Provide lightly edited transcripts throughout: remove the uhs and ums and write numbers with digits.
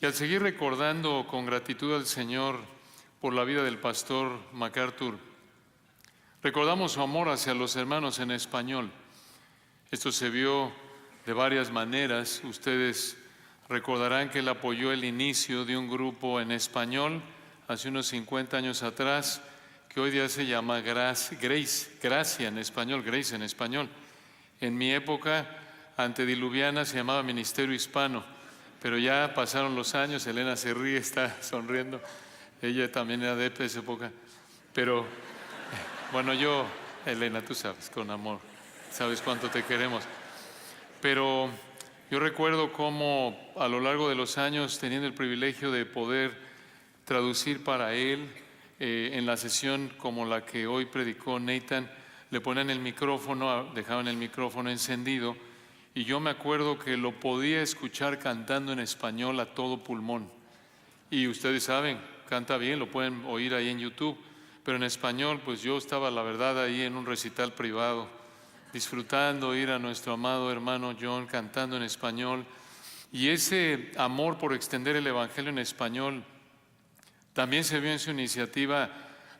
Y al seguir recordando con gratitud al Señor por la vida del pastor MacArthur, recordamos su amor hacia los hermanos en español. Esto se vio de varias maneras. Ustedes recordarán que él apoyó el inicio de un grupo en español hace unos 50 años atrás, que hoy día se llama Gracia en español, Grace en español. En mi época antediluviana se llamaba Ministerio Hispano, pero ya pasaron los años. Elena se ríe, está sonriendo. Ella también era de esa época. Pero bueno, Elena, tú sabes, con amor, sabes cuánto te queremos. Pero yo recuerdo cómo a lo largo de los años, teniendo el privilegio de poder traducir para él, en la sesión como la que hoy predicó Nathan, le ponían el micrófono, dejaban el micrófono encendido, y yo me acuerdo que lo podía escuchar cantando en español a todo pulmón. Y ustedes saben, canta bien, lo pueden oír ahí en YouTube, pero en español, pues yo estaba, la verdad, ahí en un recital privado, disfrutando oír a nuestro amado hermano John cantando en español. Y ese amor por extender el Evangelio en español también se vio en su iniciativa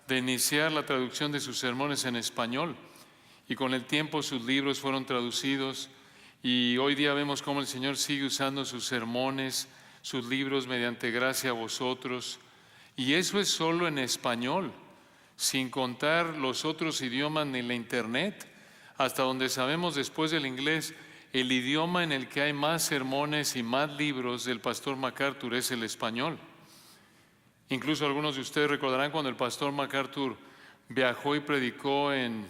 de iniciar la traducción de sus sermones en español. Y con el tiempo sus libros fueron traducidos, y hoy día vemos cómo el Señor sigue usando sus sermones, sus libros, mediante gracia a vosotros. Y eso es solo en español, sin contar los otros idiomas ni la internet. Hasta donde sabemos, después del inglés, el idioma en el que hay más sermones y más libros del pastor MacArthur es el español. Incluso algunos de ustedes recordarán cuando el pastor MacArthur viajó y predicó en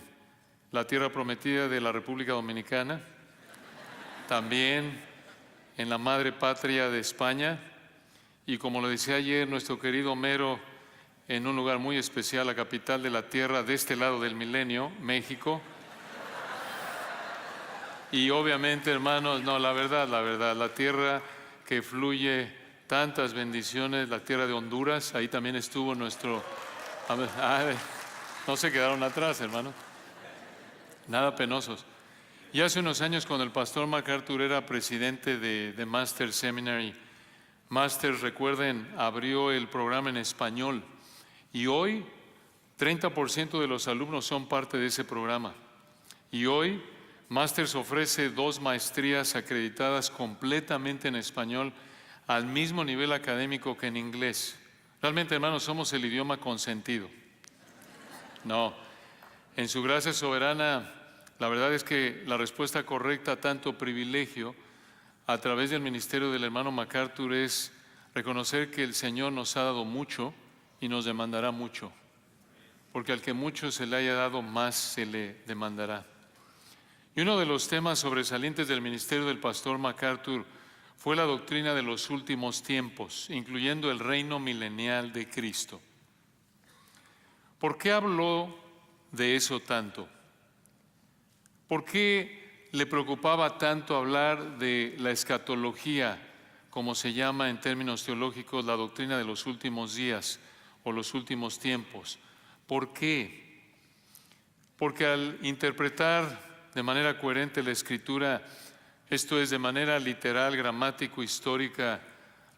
la tierra prometida de la República Dominicana, también en la madre patria de España, y como lo decía ayer nuestro querido Homero, en un lugar muy especial, la capital de la tierra de este lado del milenio, México. Y obviamente, hermanos, la verdad, la tierra que fluye tantas bendiciones, la tierra de Honduras, ahí también estuvo nuestro... No se quedaron atrás, hermanos, nada penosos. Y hace unos años, cuando el pastor MacArthur era presidente de Master Seminary, Master, recuerden, abrió el programa en español, y hoy 30% de los alumnos son parte de ese programa. Y hoy Masters ofrece 2 maestrías acreditadas completamente en español, al mismo nivel académico que en inglés. Realmente, hermanos, somos el idioma consentido. No, en su gracia soberana, la verdad es que la respuesta correcta a tanto privilegio a través del ministerio del hermano MacArthur es reconocer que el Señor nos ha dado mucho y nos demandará mucho, porque al que mucho se le haya dado, más se le demandará. Y uno de los temas sobresalientes del ministerio del pastor MacArthur fue la doctrina de los últimos tiempos, incluyendo el reino milenial de Cristo. ¿Por qué habló de eso tanto? ¿Por qué le preocupaba tanto hablar de la escatología, como se llama en términos teológicos la doctrina de los últimos días o los últimos tiempos? ¿Por qué? Porque al interpretar de manera coherente la Escritura, esto es, de manera literal, gramático, histórica,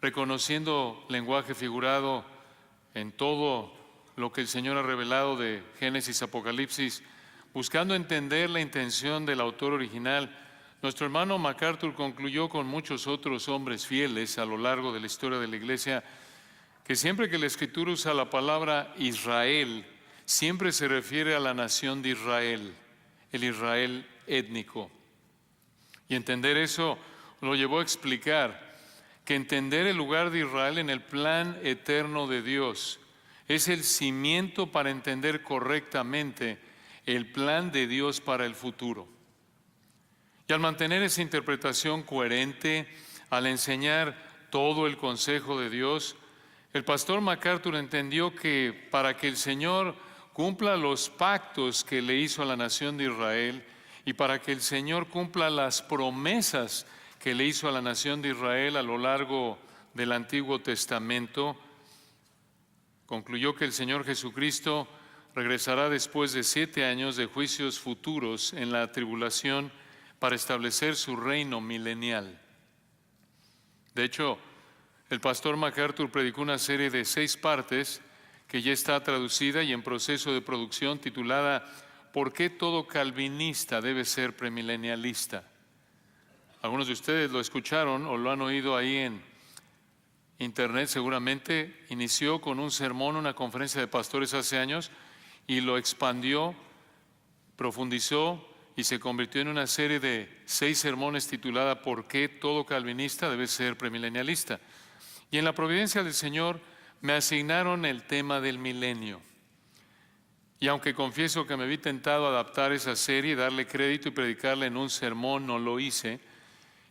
reconociendo lenguaje figurado en todo lo que el Señor ha revelado de Génesis, Apocalipsis, buscando entender la intención del autor original, nuestro hermano MacArthur concluyó, con muchos otros hombres fieles a lo largo de la historia de la Iglesia, que siempre que la Escritura usa la palabra Israel, siempre se refiere a la nación de Israel, el Israel étnico. Y entender eso lo llevó a explicar que entender el lugar de Israel en el plan eterno de Dios es el cimiento para entender correctamente el plan de Dios para el futuro. Y al mantener esa interpretación coherente, al enseñar todo el consejo de Dios, el pastor MacArthur entendió que para que el Señor cumpla los pactos que le hizo a la nación de Israel, y para que el Señor cumpla las promesas que le hizo a la nación de Israel a lo largo del Antiguo Testamento, concluyó que el Señor Jesucristo regresará después de 7 años de juicios futuros en la tribulación para establecer su reino milenial. De hecho, El pastor MacArthur predicó una serie de 6 partes que ya está traducida y en proceso de producción, titulada ¿Por qué todo calvinista debe ser premilenialista? Algunos de ustedes lo escucharon o lo han oído ahí en internet seguramente. Inició con un sermón, una conferencia de pastores hace años, y lo expandió, profundizó y se convirtió en una serie de 6 sermones titulada ¿Por qué todo calvinista debe ser premilenialista? Y en la providencia del Señor me asignaron el tema del milenio. Y aunque confieso que me vi tentado a adaptar esa serie, darle crédito y predicarla en un sermón, no lo hice.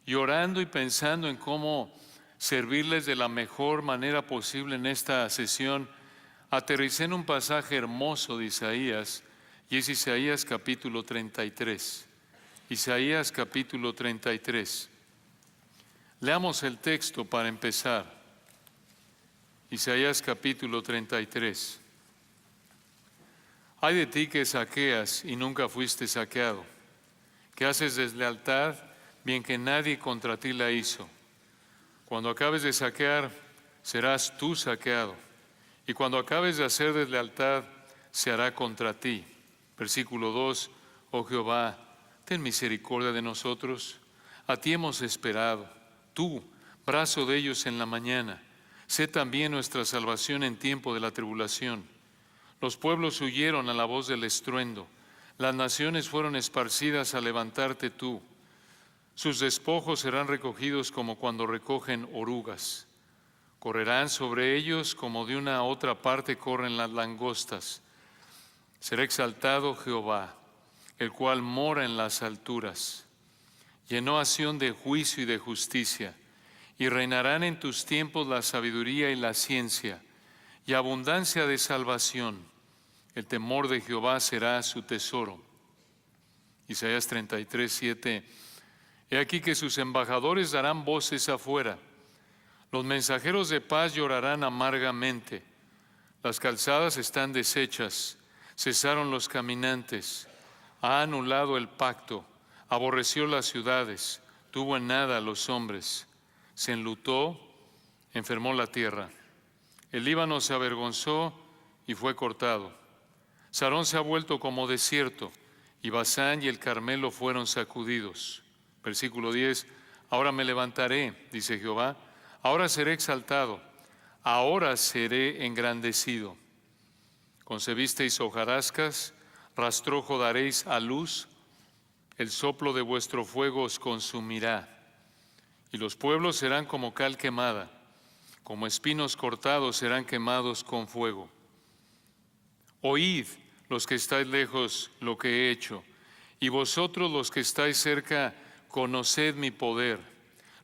Y orando y pensando en cómo servirles de la mejor manera posible en esta sesión, aterricé en un pasaje hermoso de Isaías, y es Isaías capítulo 33. Isaías capítulo 33. Leamos el texto para empezar. Isaías capítulo 33. Ay de ti que saqueas y nunca fuiste saqueado, que haces deslealtad, bien que nadie contra ti la hizo. Cuando acabes de saquear, serás tú saqueado, y cuando acabes de hacer deslealtad, se hará contra ti. Versículo 2, oh Jehová, ten misericordia de nosotros. A ti hemos esperado, tú, brazo de ellos en la mañana. Sé también nuestra salvación en tiempo de la tribulación. Los pueblos huyeron a la voz del estruendo. Las naciones fueron esparcidas a levantarte tú. Sus despojos serán recogidos como cuando recogen orugas. Correrán sobre ellos como de una a otra parte corren las langostas. Será exaltado Jehová, el cual mora en las alturas. Llenó a Sión de juicio y de justicia. Y reinarán en tus tiempos la sabiduría y la ciencia, y abundancia de salvación. El temor de Jehová será su tesoro. Isaías 33, 7. He aquí que sus embajadores darán voces afuera. Los mensajeros de paz llorarán amargamente. Las calzadas están deshechas, cesaron los caminantes. Ha anulado el pacto, aborreció las ciudades, tuvo en nada a los hombres. Se enlutó, enfermó la tierra. El Líbano se avergonzó y fue cortado. Sarón se ha vuelto como desierto, y Basán y el Carmelo fueron sacudidos. Versículo 10, ahora me levantaré, dice Jehová, ahora seré exaltado, ahora seré engrandecido. Concebisteis hojarascas, rastrojo daréis a luz, el soplo de vuestro fuego os consumirá. Y los pueblos serán como cal quemada, como espinos cortados serán quemados con fuego. Oíd, los que estáis lejos, lo que he hecho, y vosotros los que estáis cerca, conoced mi poder.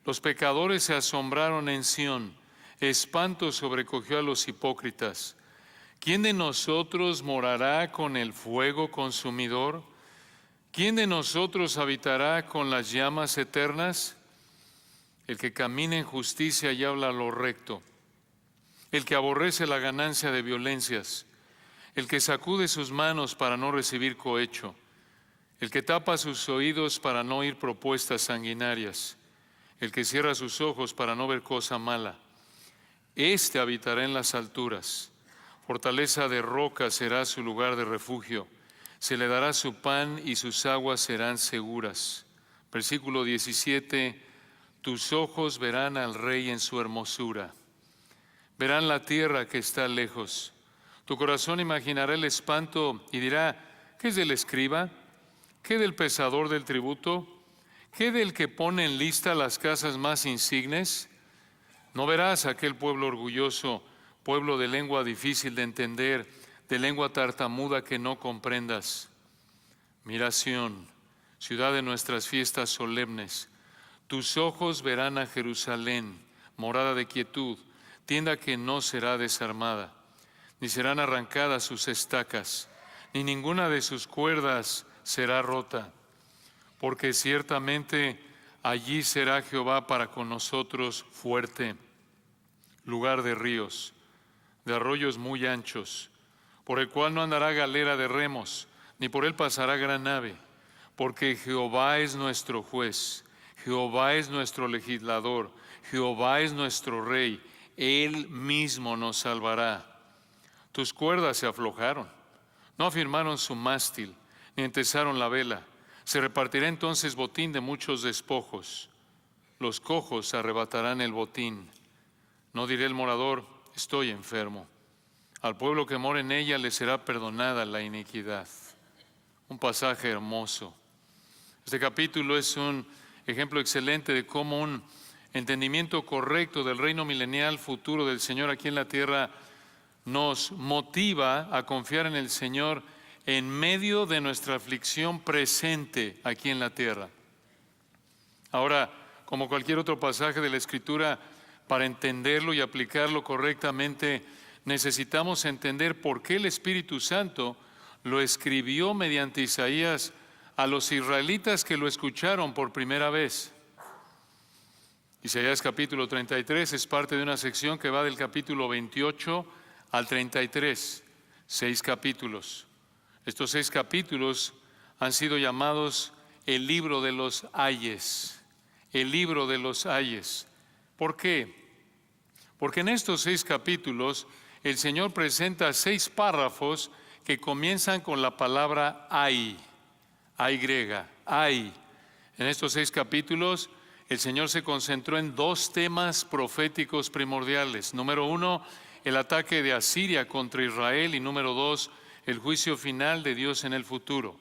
Los pecadores se asombraron en Sión, espanto sobrecogió a los hipócritas. ¿Quién de nosotros morará con el fuego consumidor? ¿Quién de nosotros habitará con las llamas eternas? El que camina en justicia y habla lo recto, el que aborrece la ganancia de violencias, el que sacude sus manos para no recibir cohecho, el que tapa sus oídos para no oír propuestas sanguinarias, el que cierra sus ojos para no ver cosa mala. Este habitará en las alturas, fortaleza de roca será su lugar de refugio, se le dará su pan y sus aguas serán seguras. Versículo 17, tus ojos verán al Rey en su hermosura, verán la tierra que está lejos. Tu corazón imaginará el espanto y dirá, ¿qué es del escriba? ¿Qué del pesador del tributo? ¿Qué del que pone en lista las casas más insignes? No verás aquel pueblo orgulloso, pueblo de lengua difícil de entender, de lengua tartamuda que no comprendas. Mira Sión, ciudad de nuestras fiestas solemnes. Tus ojos verán a Jerusalén, morada de quietud, tienda que no será desarmada, ni serán arrancadas sus estacas, ni ninguna de sus cuerdas será rota, porque ciertamente allí será Jehová para con nosotros fuerte, lugar de ríos, de arroyos muy anchos, por el cual no andará galera de remos, ni por él pasará gran nave, porque Jehová es nuestro juez, Jehová es nuestro legislador, Jehová es nuestro Rey, Él mismo nos salvará. Tus cuerdas se aflojaron, no afirmaron su mástil, ni entesaron la vela. Se repartirá entonces botín de muchos despojos. Los cojos arrebatarán el botín. No diré el morador, estoy enfermo. Al pueblo que mora en ella le será perdonada la iniquidad. Un pasaje hermoso. Este capítulo es un ejemplo excelente de cómo un entendimiento correcto del reino milenial futuro del Señor aquí en la tierra nos motiva a confiar en el Señor en medio de nuestra aflicción presente aquí en la tierra. Ahora, como cualquier otro pasaje de la Escritura, para entenderlo y aplicarlo correctamente, necesitamos entender por qué el Espíritu Santo lo escribió mediante Isaías a los israelitas que lo escucharon por primera vez. Isaías capítulo 33 es parte de una sección que va del capítulo 28 al 33, 6 capítulos. Estos 6 capítulos han sido llamados el libro de los ayes, el libro de los ayes. ¿Por qué? Porque en estos 6 capítulos el Señor presenta 6 párrafos que comienzan con la palabra ay, griega, ay. En estos 6 capítulos el Señor se concentró en 2 temas proféticos primordiales. Número 1, el ataque de Asiria contra Israel, y número 2, el juicio final de Dios en el futuro.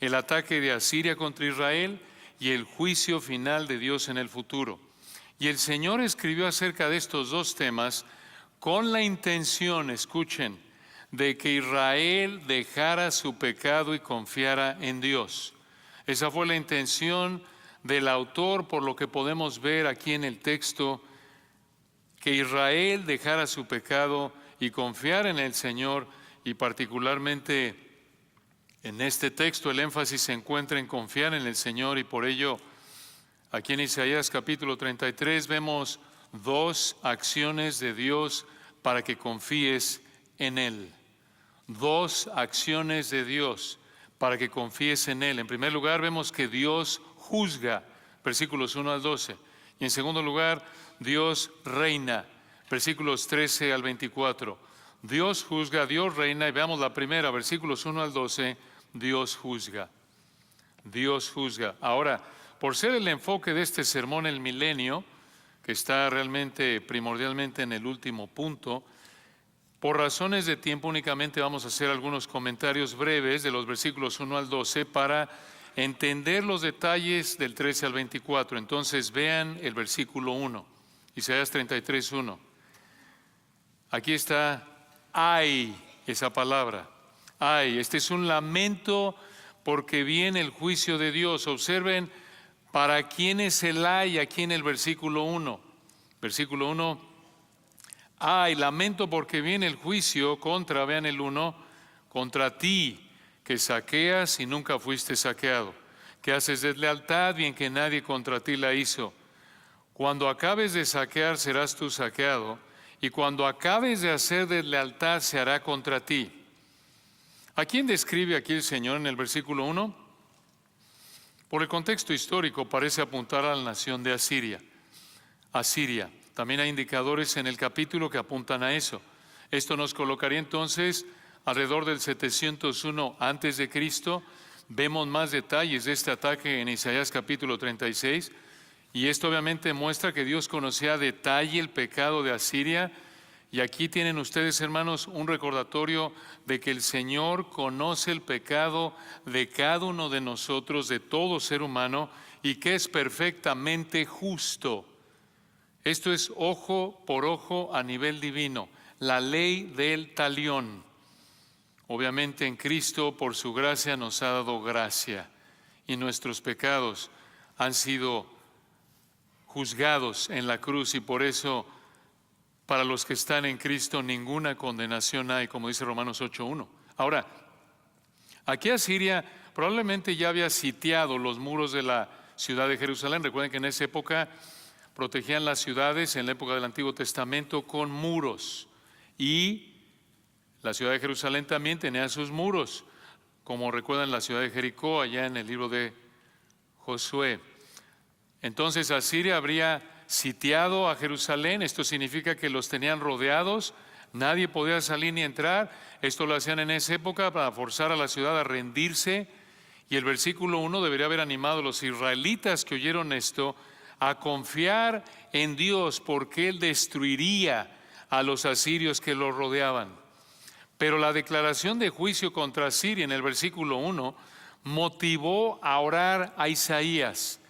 El ataque de Asiria contra Israel y el juicio final de Dios en el futuro. Y el Señor escribió acerca de estos 2 temas con la intención, escuchen, de que Israel dejara su pecado y confiara en Dios. Esa fue la intención del autor, por lo que podemos ver aquí en el texto, que Israel dejara su pecado y confiara en el Señor, y particularmente en este texto el énfasis se encuentra en confiar en el Señor, y por ello aquí en Isaías capítulo 33 vemos 2 acciones de Dios para que confíes en Él. 2 acciones de Dios para que confíes en Él. En primer lugar, vemos que Dios juzga, versículos 1 al 12. Y en segundo lugar, Dios reina, versículos 13 al 24. Dios juzga, Dios reina, y veamos la primera, versículos 1 al 12, Dios juzga. Dios juzga. Ahora, por ser el enfoque de este sermón el milenio, que está realmente primordialmente en el último punto, por razones de tiempo únicamente vamos a hacer algunos comentarios breves de los versículos 1 al 12 para entender los detalles del 13 al 24. Entonces vean el versículo 1, Isaías 33, 1. Aquí está ay, esa palabra, ay. Este es un lamento porque viene el juicio de Dios. Observen para quién es el ay aquí en el versículo 1. Versículo 1. Ay, lamento porque viene el juicio contra, vean el 1, contra ti, que saqueas y nunca fuiste saqueado, que haces deslealtad bien que nadie contra ti la hizo. Cuando acabes de saquear serás tú saqueado, y cuando acabes de hacer deslealtad se hará contra ti. ¿A quién describe aquí el Señor en el versículo 1? Por el contexto histórico parece apuntar a la nación de Asiria. Asiria. También hay indicadores en el capítulo que apuntan a eso. Esto nos colocaría entonces alrededor del 701 antes de Cristo. Vemos más detalles de este ataque en Isaías capítulo 36, y esto obviamente muestra que Dios conocía a detalle el pecado de Asiria. Y aquí tienen ustedes, hermanos, un recordatorio de que el Señor conoce el pecado de cada uno de nosotros, de todo ser humano, y que es perfectamente justo. Esto es ojo por ojo a nivel divino, la ley del talión. Obviamente en Cristo, por su gracia, nos ha dado gracia, y nuestros pecados han sido juzgados en la cruz, y por eso para los que están en Cristo ninguna condenación hay, como dice Romanos 8:1. Ahora, aquí Asiria probablemente ya había sitiado los muros de la ciudad de Jerusalén. Recuerden que en esa época protegían las ciudades, en la época del Antiguo Testamento, con muros, y la ciudad de Jerusalén también tenía sus muros, como recuerdan la ciudad de Jericó allá en el libro de Josué. Entonces Asiria habría sitiado a Jerusalén. Esto significa que los tenían rodeados, nadie podía salir ni entrar. Esto lo hacían en esa época para forzar a la ciudad a rendirse. Y el versículo 1 debería haber animado a los israelitas que oyeron esto a confiar en Dios, porque Él destruiría a los asirios que los rodeaban. Pero la declaración de juicio contra Asiria en el versículo 1 motivó a orar a Isaías.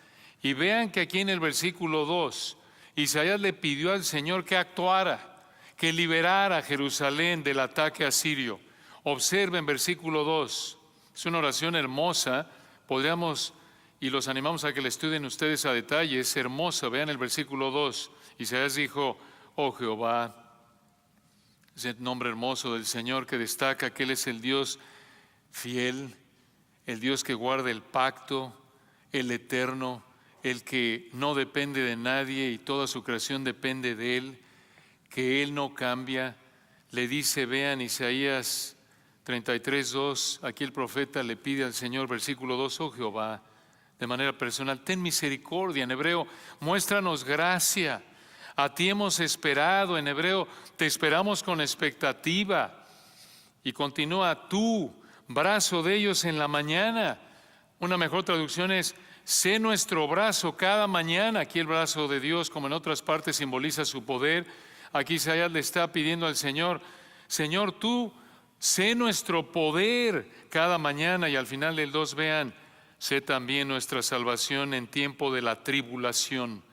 Y vean que aquí en el versículo 2, Isaías le pidió al Señor que actuara, que liberara a Jerusalén del ataque asirio. Observen versículo 2, es una oración hermosa, podríamos, y los animamos a que la estudien ustedes a detalle, es hermosa. Vean el versículo 2, Isaías dijo: oh Jehová, es el nombre hermoso del Señor que destaca que Él es el Dios fiel, el Dios que guarda el pacto, el eterno, el que no depende de nadie y toda su creación depende de Él, que Él no cambia. Le dice, vean Isaías 33:2, aquí el profeta le pide al Señor, versículo 2, oh Jehová, de manera personal, ten misericordia. En hebreo, muéstranos gracia. A ti hemos esperado, en hebreo, te esperamos con expectativa. Y continúa, tú, brazo de ellos en la mañana. Una mejor traducción es, sé nuestro brazo cada mañana. Aquí el brazo de Dios, como en otras partes, simboliza su poder. Aquí Isaías le está pidiendo al Señor, Señor, tú, sé nuestro poder cada mañana. Y al final del 2, vean, sé también nuestra salvación en tiempo de la tribulación,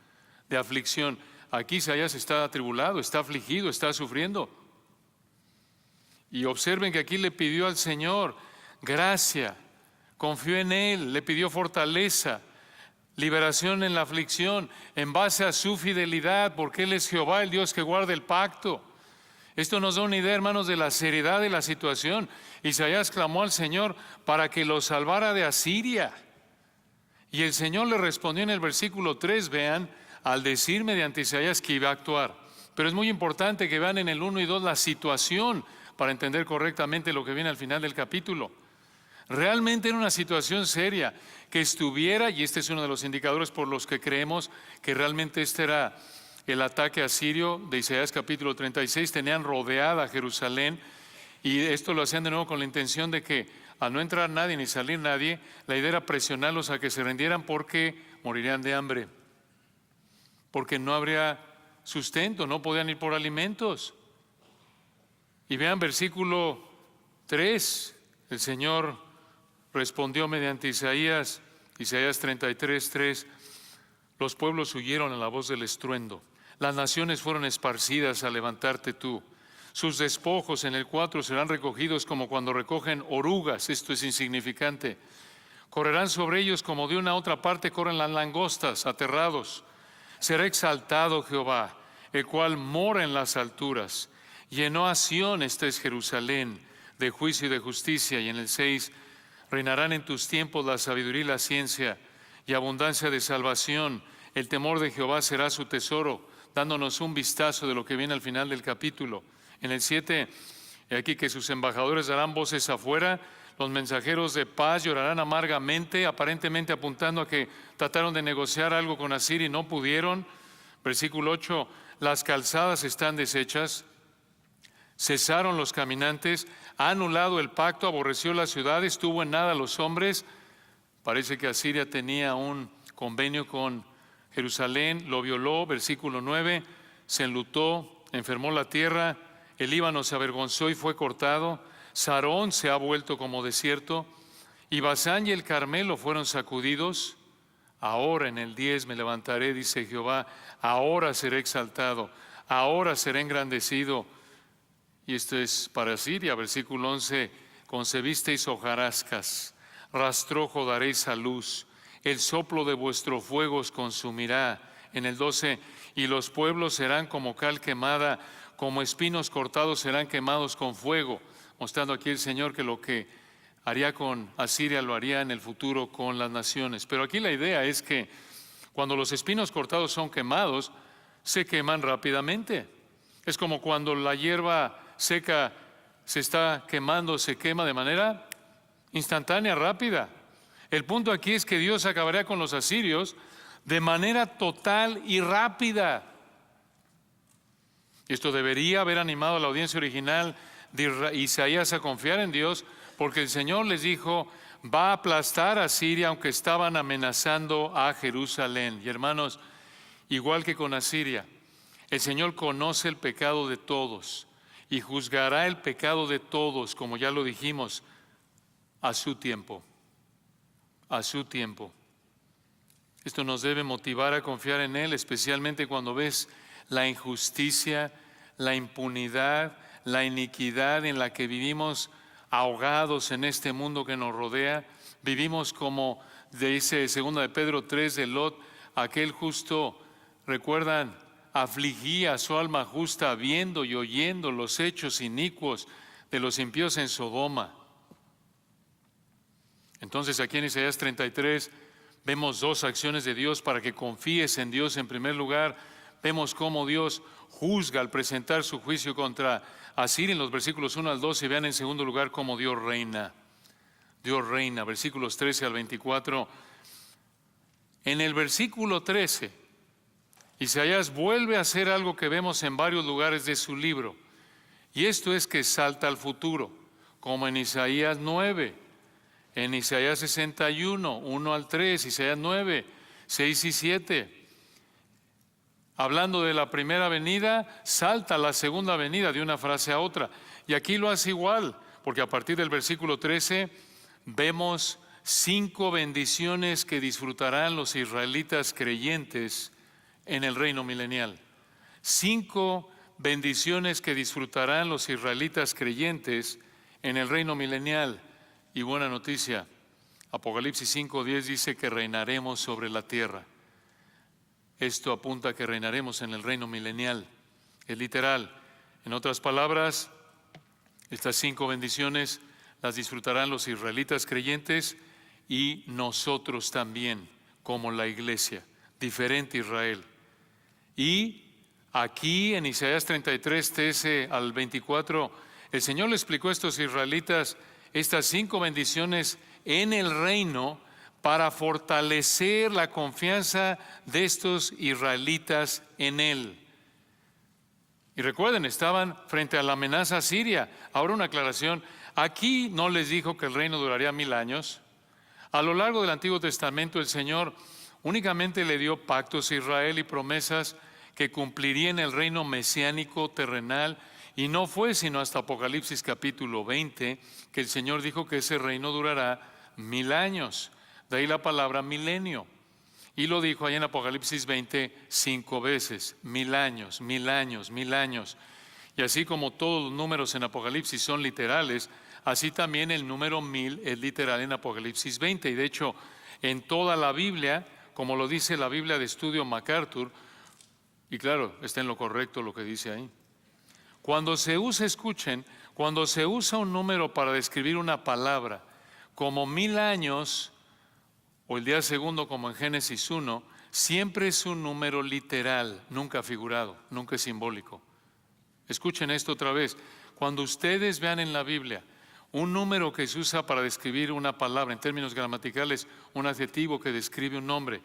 de aflicción. Aquí Isaías está atribulado, está afligido, está sufriendo. Y observen que aquí le pidió al Señor gracia, confió en Él, le pidió fortaleza, liberación en la aflicción, en base a su fidelidad, porque Él es Jehová, el Dios que guarda el pacto. Esto nos da una idea, hermanos, de la seriedad de la situación. Isaías clamó al Señor para que lo salvara de Asiria. Y el Señor le respondió en el versículo 3, vean, al decir mediante Isaías que iba a actuar. Pero es muy importante que vean en el 1 y 2 la situación para entender correctamente lo que viene al final del capítulo. Realmente era una situación seria que estuviera, y este es uno de los indicadores por los que creemos que realmente este era el ataque asirio de Isaías capítulo 36. Tenían rodeada Jerusalén y esto lo hacían de nuevo con la intención de que al no entrar nadie ni salir nadie, la idea era presionarlos a que se rindieran porque morirían de hambre, porque no habría sustento, no podían ir por alimentos. Y vean versículo 3, el Señor respondió mediante Isaías 33:3, los pueblos huyeron a la voz del estruendo, las naciones fueron esparcidas al levantarte tú, sus despojos en el 4 serán recogidos como cuando recogen orugas, esto es insignificante, correrán sobre ellos como de una a otra parte corren las langostas, aterrados. Será exaltado Jehová, el cual mora en las alturas. Llenó a Sión, esta es Jerusalén, de juicio y de justicia. Y en el 6, reinarán en tus tiempos la sabiduría y la ciencia, y abundancia de salvación. El temor de Jehová será su tesoro, dándonos un vistazo de lo que viene al final del capítulo. En el 7, he aquí que sus embajadores darán voces afuera, los mensajeros de paz llorarán amargamente, aparentemente apuntando a que trataron de negociar algo con Asiria y no pudieron. Versículo 8, las calzadas están deshechas, cesaron los caminantes, ha anulado el pacto, aborreció las ciudades, tuvo en nada a los hombres. Parece que Asiria tenía un convenio con Jerusalén, lo violó. Versículo 9, se enlutó, enfermó la tierra, el Líbano se avergonzó y fue cortado. Sarón se ha vuelto como desierto, y Basán y el Carmelo fueron sacudidos. Ahora en el 10 me levantaré, dice Jehová, ahora seré exaltado, ahora seré engrandecido. Y esto es para Siria, versículo 11, concebisteis hojarascas, rastrojo daréis a luz, el soplo de vuestro fuego os consumirá. En el 12, y los pueblos serán como cal quemada, como espinos cortados serán quemados con fuego. Mostrando aquí el Señor que lo que haría con Asiria lo haría en el futuro con las naciones. Pero aquí la idea es que cuando los espinos cortados son quemados, se queman rápidamente. Es como cuando la hierba seca se está quemando, se quema de manera instantánea, rápida. El punto aquí es que Dios acabaría con los asirios, de manera total y rápida. Esto debería haber animado a la audiencia original de Isaías a confiar en Dios, porque el Señor les dijo, va a aplastar a Siria, aunque estaban amenazando a Jerusalén. Y hermanos, igual que con Asiria, el Señor conoce el pecado de todos y juzgará el pecado de todos, como ya lo dijimos, a su tiempo. A su tiempo. Esto nos debe motivar a confiar en Él, especialmente cuando ves la injusticia, la impunidad, la iniquidad en la que vivimos ahogados en este mundo que nos rodea. Vivimos como dice 2 de Pedro 3 de Lot, aquel justo, recuerdan, afligía su alma justa viendo y oyendo los hechos inicuos de los impíos en Sodoma. Entonces aquí en Isaías 33 vemos dos acciones de Dios para que confíes en Dios en primer lugar. Vemos cómo Dios juzga al presentar su juicio contra Asiria en los versículos 1 al 12 y vean en segundo lugar cómo Dios reina. Dios reina, versículos 13 al 24. En el versículo 13, Isaías vuelve a hacer algo que vemos en varios lugares de su libro. Y esto es que salta al futuro, como en Isaías 9, en Isaías 61, 1 al 3, Isaías 9, 6 y 7. Hablando de la primera venida, salta a la segunda venida de una frase a otra. Y aquí lo hace igual, porque a partir del versículo 13 vemos 5 bendiciones que disfrutarán los israelitas creyentes en el reino milenial. 5 bendiciones que disfrutarán los israelitas creyentes en el reino milenial. Y buena noticia, Apocalipsis 5:10 dice que reinaremos sobre la tierra. Esto apunta a que reinaremos en el reino milenial. Es literal. En otras palabras, estas 5 bendiciones las disfrutarán los israelitas creyentes y nosotros también, como la iglesia, diferente Israel. Y aquí en Isaías 33, 13 al 24, el Señor le explicó a estos israelitas estas 5 bendiciones en el reino para fortalecer la confianza de estos israelitas en Él. Y recuerden, estaban frente a la amenaza siria. Ahora una aclaración, aquí no les dijo que el reino duraría 1000 años. A lo largo del Antiguo Testamento el Señor únicamente le dio pactos a Israel y promesas que cumplirían el reino mesiánico terrenal. Y no fue sino hasta Apocalipsis capítulo 20 que el Señor dijo que ese reino durará 1000 años. De ahí la palabra milenio. Y lo dijo ahí en Apocalipsis 20 5 veces. 1000 años, 1000 años, 1000 años. Y así como todos los números en Apocalipsis son literales, así también el número 1000 es literal en Apocalipsis 20. Y de hecho, en toda la Biblia, como lo dice la Biblia de Estudio MacArthur, y claro, está en lo correcto lo que dice ahí. Cuando se usa, escuchen, cuando se usa un número para describir una palabra, como 1000 años, o el día segundo como en Génesis 1, siempre es un número literal, nunca figurado, nunca es simbólico. Escuchen esto otra vez. Cuando ustedes vean en la Biblia un número que se usa para describir una palabra, en términos gramaticales, un adjetivo que describe un nombre,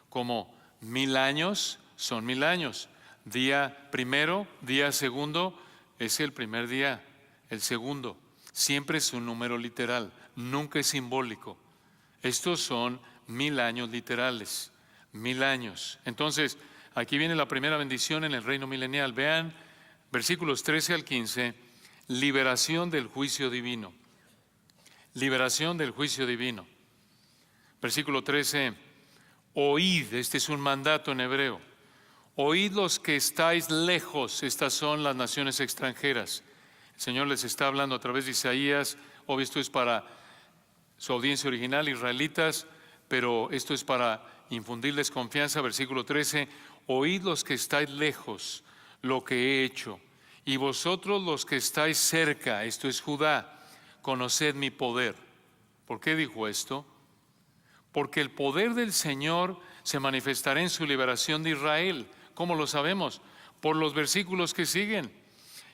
como 1000 años, son 1000 años. Día primero, día segundo, es el primer día, el segundo. Siempre es un número literal, nunca es simbólico. Estos son 1000 años literales, 1000 años. Entonces, aquí viene la primera bendición en el reino milenial. Vean versículos 13 al 15, liberación del juicio divino. Liberación del juicio divino. Versículo 13, oíd, este es un mandato en hebreo. Oíd los que estáis lejos, estas son las naciones extranjeras. El Señor les está hablando a través de Isaías, obvio esto es para su audiencia original, israelitas, pero esto es para infundirles confianza. Versículo 13, oíd los que estáis lejos lo que he hecho, y vosotros los que estáis cerca, esto es Judá, conoced mi poder. ¿Por qué dijo esto? Porque el poder del Señor se manifestará en su liberación de Israel. ¿Cómo lo sabemos? Por los versículos que siguen.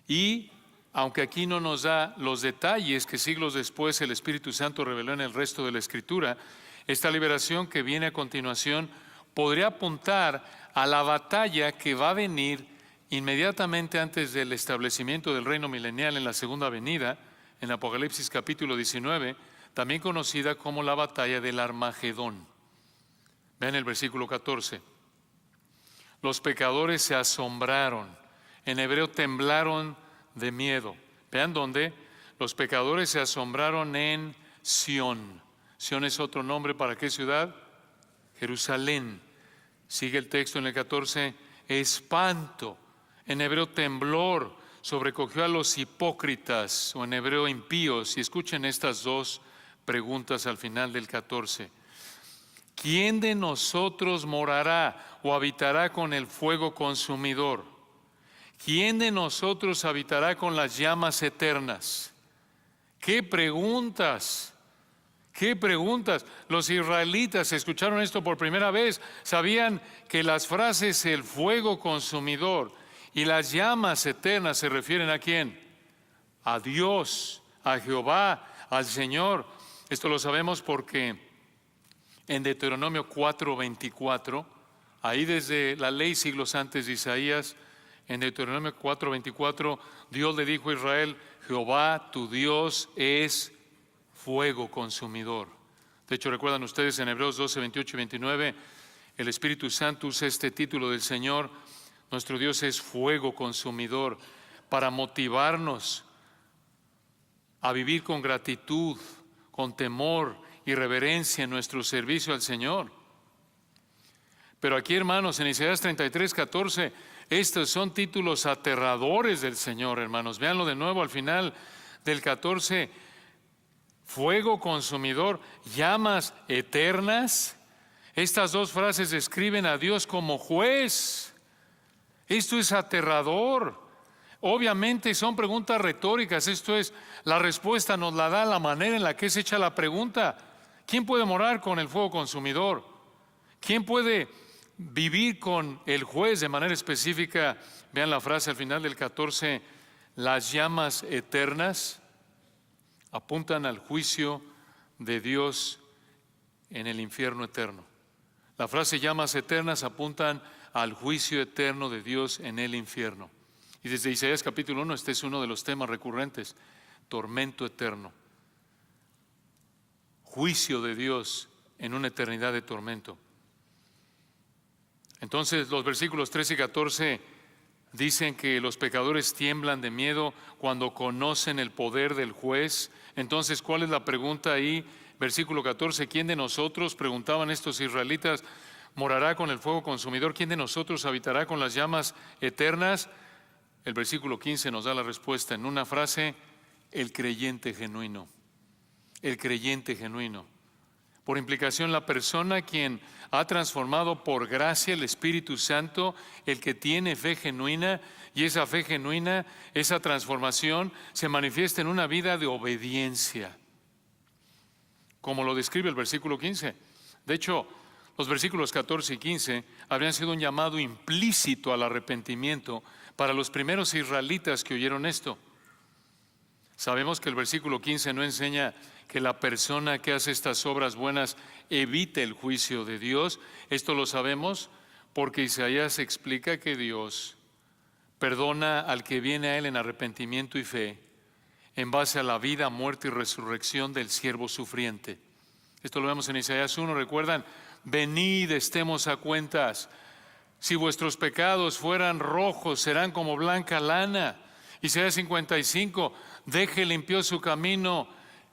Y aunque aquí no nos da los detalles que siglos después el Espíritu Santo reveló en el resto de la Escritura, esta liberación que viene a continuación podría apuntar a la batalla que va a venir inmediatamente antes del establecimiento del reino milenial en la segunda venida, en Apocalipsis capítulo 19, también conocida como la batalla del Armagedón. Vean el versículo 14. Los pecadores se asombraron, en hebreo temblaron de miedo. Vean dónde. Los pecadores se asombraron en Sión. Sión es otro nombre para ¿qué ciudad? Jerusalén. Sigue el texto en el 14. Espanto, en hebreo temblor, sobrecogió a los hipócritas, o en hebreo impíos. Y escuchen estas dos preguntas al final del 14. ¿Quién de nosotros morará o habitará con el fuego consumidor? ¿Quién de nosotros habitará con las llamas eternas? ¡Qué preguntas! ¡Qué preguntas! Los israelitas escucharon esto por primera vez. Sabían que las frases el fuego consumidor y las llamas eternas se refieren ¿a quién? A Dios, a Jehová, al Señor. Esto lo sabemos porque en Deuteronomio 4:24, ahí desde la ley siglos antes de Isaías, en Deuteronomio 4:24, Dios le dijo a Israel: Jehová tu Dios es fuego consumidor. De hecho, recuerdan ustedes en Hebreos 12:28 y 29, el Espíritu Santo usa este título del Señor: nuestro Dios es fuego consumidor, para motivarnos a vivir con gratitud, con temor y reverencia en nuestro servicio al Señor. Pero aquí, hermanos, en Isaías 33:14, estos son títulos aterradores del Señor, hermanos. Véanlo de nuevo al final del 14. Fuego consumidor, llamas eternas. Estas dos frases describen a Dios como juez. Esto es aterrador. Obviamente son preguntas retóricas. Esto es, la respuesta nos la da la manera en la que es hecha la pregunta. ¿Quién puede morar con el fuego consumidor? ¿Quién puede vivir con el juez de manera específica? Vean la frase al final del 14, las llamas eternas apuntan al juicio de Dios en el infierno eterno. La frase llamas eternas apuntan al juicio eterno de Dios en el infierno. Y desde Isaías capítulo 1, este es uno de los temas recurrentes: tormento eterno, juicio de Dios en una eternidad de tormento. Entonces los versículos 13 y 14 dicen que los pecadores tiemblan de miedo cuando conocen el poder del juez. Entonces, ¿cuál es la pregunta ahí? Versículo 14, ¿quién de nosotros, preguntaban estos israelitas, morará con el fuego consumidor? ¿Quién de nosotros habitará con las llamas eternas? El versículo 15 nos da la respuesta en una frase: el creyente genuino. El creyente genuino. Por implicación, la persona quien ha transformado por gracia el Espíritu Santo, el que tiene fe genuina, y esa fe genuina, esa transformación, se manifiesta en una vida de obediencia, como lo describe el versículo 15. De hecho, los versículos 14 y 15 habrían sido un llamado implícito al arrepentimiento para los primeros israelitas que oyeron esto. Sabemos que el versículo 15 no enseña que la persona que hace estas obras buenas evite el juicio de Dios. Esto lo sabemos porque Isaías explica que Dios perdona al que viene a Él en arrepentimiento y fe en base a la vida, muerte y resurrección del siervo sufriente. Esto lo vemos en Isaías 1, ¿recuerdan? Venid, estemos a cuentas. Si vuestros pecados fueran rojos, serán como blanca lana. Isaías 55, deje limpio su camino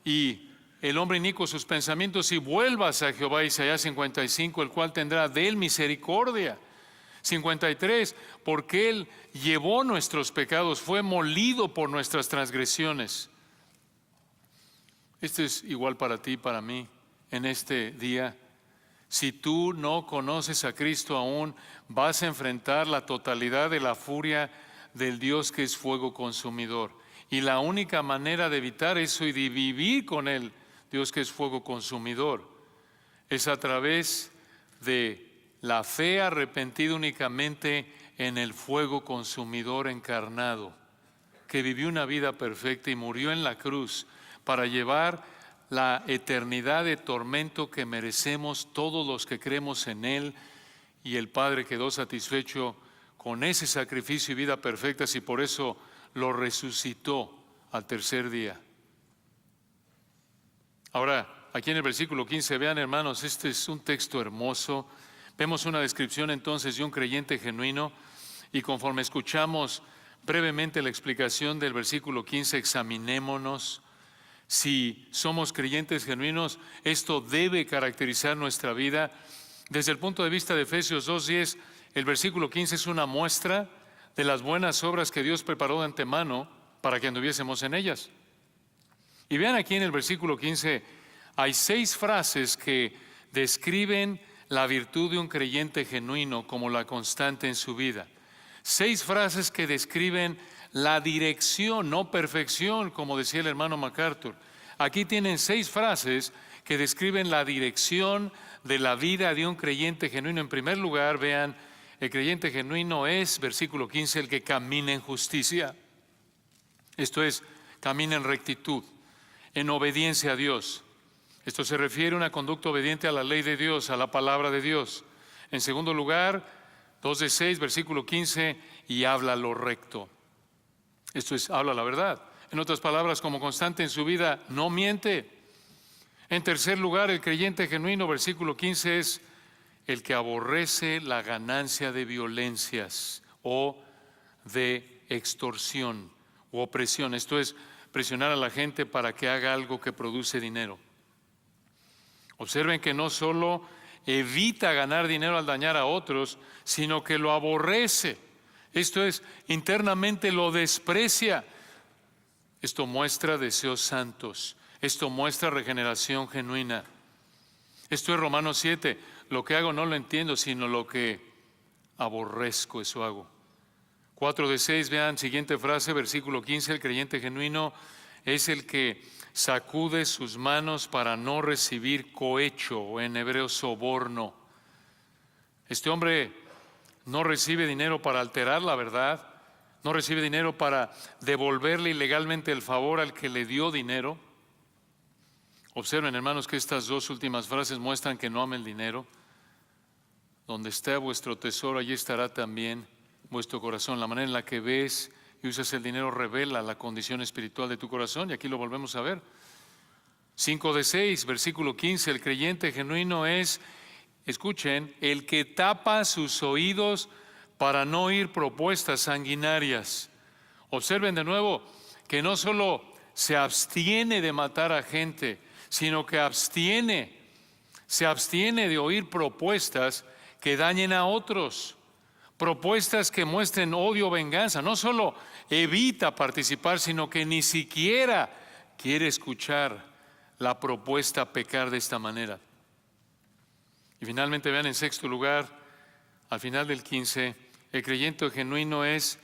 y el hombre inicuo sus pensamientos, y vuelvas a Jehová. Isaías 55, el cual tendrá de él misericordia. 53, porque él llevó nuestros pecados, fue molido por nuestras transgresiones. Esto es igual para ti y para mí en este día. Si tú no conoces a Cristo aún, vas a enfrentar la totalidad de la furia del Dios que es fuego consumidor. Y la única manera de evitar eso y de vivir con el Dios que es fuego consumidor es a través de la fe arrepentida únicamente en el fuego consumidor encarnado, que vivió una vida perfecta y murió en la cruz para llevar la eternidad de tormento que merecemos todos los que creemos en Él, y el Padre quedó satisfecho con ese sacrificio y vida perfectas y por eso lo resucitó al tercer día. Ahora, aquí en el versículo 15, vean hermanos, este es un texto hermoso. Vemos una descripción entonces de un creyente genuino y conforme escuchamos brevemente la explicación del versículo 15, examinémonos. Si somos creyentes genuinos, esto debe caracterizar nuestra vida. Desde el punto de vista de Efesios 2:10, el versículo 15 es una muestra de las buenas obras que Dios preparó de antemano para que anduviésemos en ellas. Y vean aquí en el versículo 15, hay 6 frases que describen la virtud de un creyente genuino como la constante en su vida. 6 frases que describen la dirección, no perfección, como decía el hermano MacArthur. Aquí tienen 6 frases que describen la dirección de la vida de un creyente genuino. En primer lugar, vean, el creyente genuino es, versículo 15, el que camina en justicia. Esto es, camina en rectitud, en obediencia a Dios. Esto se refiere a una conducta obediente a la ley de Dios, a la palabra de Dios. En segundo lugar, 2:6, versículo 15, y habla lo recto. Esto es, habla la verdad. En otras palabras, como constante en su vida, no miente. En tercer lugar, el creyente genuino, versículo 15, es el que aborrece la ganancia de violencias o de extorsión u opresión. Esto es, presionar a la gente para que haga algo que produce dinero. Observen que no solo evita ganar dinero al dañar a otros, sino que lo aborrece. Esto es, internamente lo desprecia. Esto muestra deseos santos. Esto muestra regeneración genuina. Esto es Romanos 7. Lo que hago no lo entiendo, sino lo que aborrezco, eso hago. 4:6, vean, siguiente frase, versículo 15, el creyente genuino es el que sacude sus manos para no recibir cohecho, o en hebreo soborno. Este hombre no recibe dinero para alterar la verdad, no recibe dinero para devolverle ilegalmente el favor al que le dio dinero. Observen, hermanos, que estas 2 últimas frases muestran que no ama el dinero. Donde está vuestro tesoro, allí estará también vuestro corazón. La manera en la que ves y usas el dinero revela la condición espiritual de tu corazón, y aquí lo volvemos a ver. 5:6, versículo 15, el creyente genuino es, escuchen, el que tapa sus oídos para no oír propuestas sanguinarias. Observen de nuevo que no solo se abstiene de matar a gente, sino que se abstiene de oír propuestas que dañen a otros, propuestas que muestren odio o venganza. No solo evita participar, sino que ni siquiera quiere escuchar la propuesta a pecar de esta manera. Y finalmente vean en sexto lugar, al final del 15, el creyente genuino es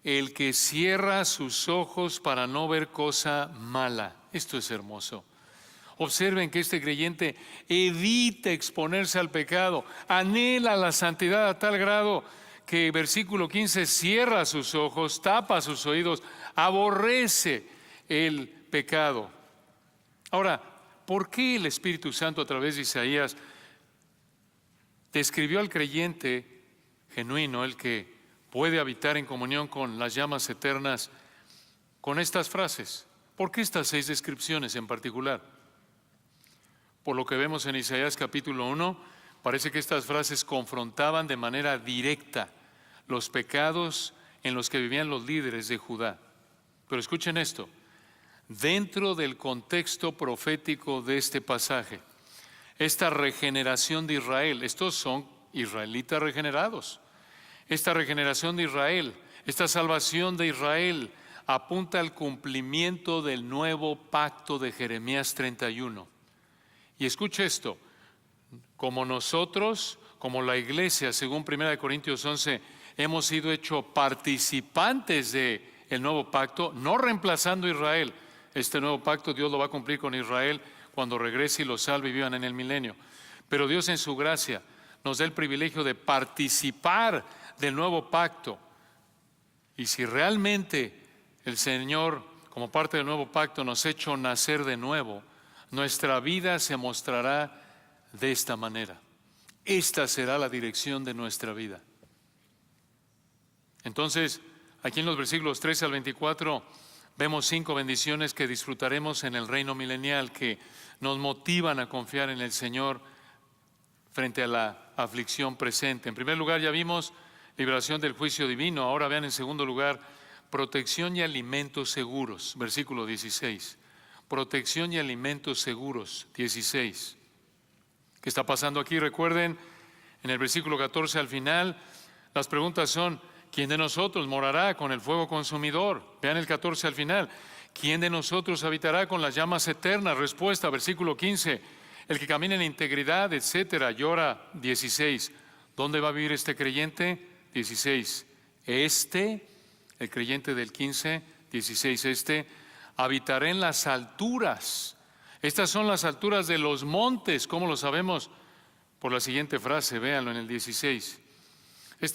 el que cierra sus ojos para no ver cosa mala. Esto es hermoso. Observen que este creyente evita exponerse al pecado, anhela la santidad a tal grado que versículo 15 cierra sus ojos, tapa sus oídos, aborrece el pecado. Ahora, ¿por qué el Espíritu Santo a través de Isaías describió al creyente genuino, el que puede habitar en comunión con las llamas eternas, con estas frases? ¿Por qué estas 6 descripciones en particular? Por lo que vemos en Isaías capítulo 1, parece que estas frases confrontaban de manera directa los pecados en los que vivían los líderes de Judá. Pero escuchen esto, dentro del contexto profético de este pasaje, esta regeneración de Israel, estos son israelitas regenerados, esta regeneración de Israel, esta salvación de Israel apunta al cumplimiento del nuevo pacto de Jeremías 31. Y escuche esto, como nosotros, como la iglesia, según 1 Corintios 11, hemos sido hechos participantes del nuevo pacto, no reemplazando a Israel. Este nuevo pacto Dios lo va a cumplir con Israel cuando regrese y los salve y vivan en el milenio. Pero Dios en su gracia nos da el privilegio de participar del nuevo pacto. Y si realmente el Señor, como parte del nuevo pacto, nos ha hecho nacer de nuevo, nuestra vida se mostrará de esta manera. esta será la dirección de nuestra vida. Entonces, aquí en los versículos 13 al 24, vemos 5 bendiciones que disfrutaremos en el reino milenial, que nos motivan a confiar en el Señor frente a la aflicción presente. En primer lugar, ya vimos liberación del juicio divino. Ahora vean en segundo lugar, protección y alimentos seguros. Versículo 16. Protección y alimentos seguros. 16. ¿Qué está pasando aquí? Recuerden, en el versículo 14 al final, las preguntas son: ¿quién de nosotros morará con el fuego consumidor? Vean el 14 al final. ¿Quién de nosotros habitará con las llamas eternas? Respuesta, versículo 15. El que camina en integridad, etcétera. Llora, 16. ¿Dónde va a vivir este creyente? 16. El creyente del 15, 16, habitará en las alturas. Estas son las alturas de los montes. ¿Cómo lo sabemos? Por la siguiente frase, véanlo en el 16.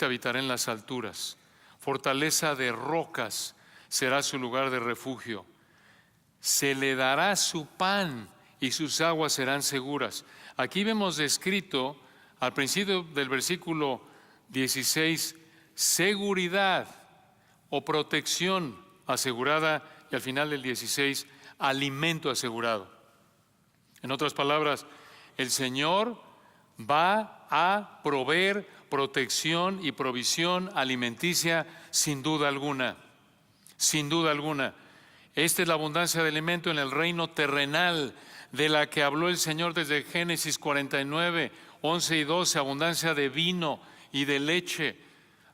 Habitará en las alturas. Fortaleza de rocas será su lugar de refugio. Se le dará su pan y sus aguas serán seguras. Aquí vemos descrito al principio del versículo 16, seguridad o protección asegurada, y al final del 16, alimento asegurado. En otras palabras, el Señor va a proveer protección y provisión alimenticia sin duda alguna. Sin duda alguna. Esta es la abundancia de alimento en el reino terrenal de la que habló el Señor desde Génesis 49, 11 y 12, abundancia de vino y de leche,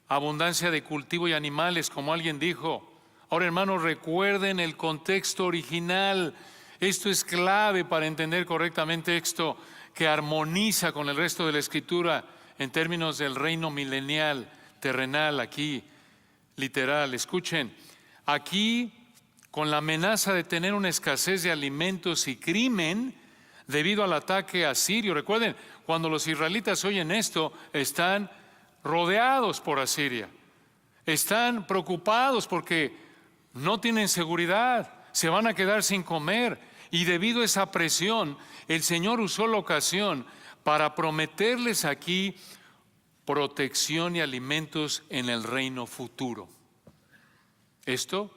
abundancia de cultivo y animales, como alguien dijo. Ahora, hermanos, recuerden el contexto original. Esto es clave para entender correctamente esto, que armoniza con el resto de la Escritura en términos del reino milenial, terrenal, aquí, literal. Escuchen, aquí, con la amenaza de tener una escasez de alimentos y crimen debido al ataque asirio. Recuerden, cuando los israelitas oyen esto, están rodeados por Asiria. Están preocupados porque no tienen seguridad, se van a quedar sin comer. Y debido a esa presión, el Señor usó la ocasión para prometerles aquí protección y alimentos en el reino futuro. Esto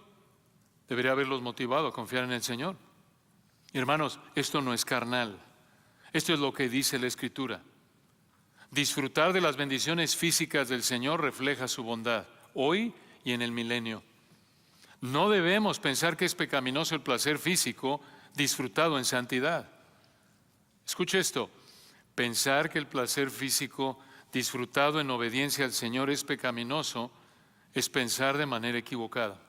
debería haberlos motivado a confiar en el Señor. Hermanos, esto no es carnal. Esto es lo que dice la Escritura. Disfrutar de las bendiciones físicas del Señor refleja su bondad, hoy y en el milenio. No debemos pensar que es pecaminoso el placer físico disfrutado en santidad. Escuche esto, pensar que el placer físico disfrutado en obediencia al Señor es pecaminoso es pensar de manera equivocada.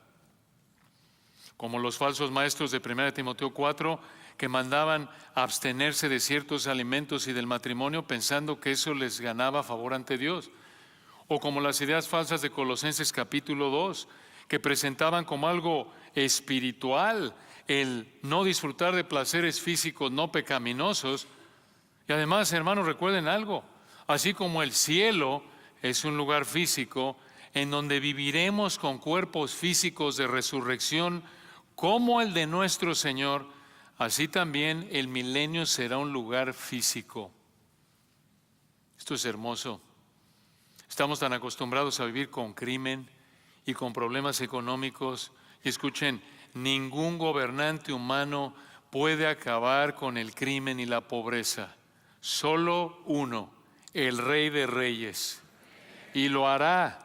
Como los falsos maestros de 1 Timoteo 4, que mandaban abstenerse de ciertos alimentos y del matrimonio pensando que eso les ganaba favor ante Dios. O como las ideas falsas de Colosenses capítulo 2, que presentaban como algo espiritual el no disfrutar de placeres físicos no pecaminosos. Y además, hermanos, recuerden algo, así como el cielo es un lugar físico en donde viviremos con cuerpos físicos de resurrección como el de nuestro Señor, así también el milenio será un lugar físico. Esto es hermoso. Estamos tan acostumbrados a vivir con crimen y con problemas económicos. Y escuchen, ningún gobernante humano puede acabar con el crimen y la pobreza. Solo uno, el Rey de Reyes. Y lo hará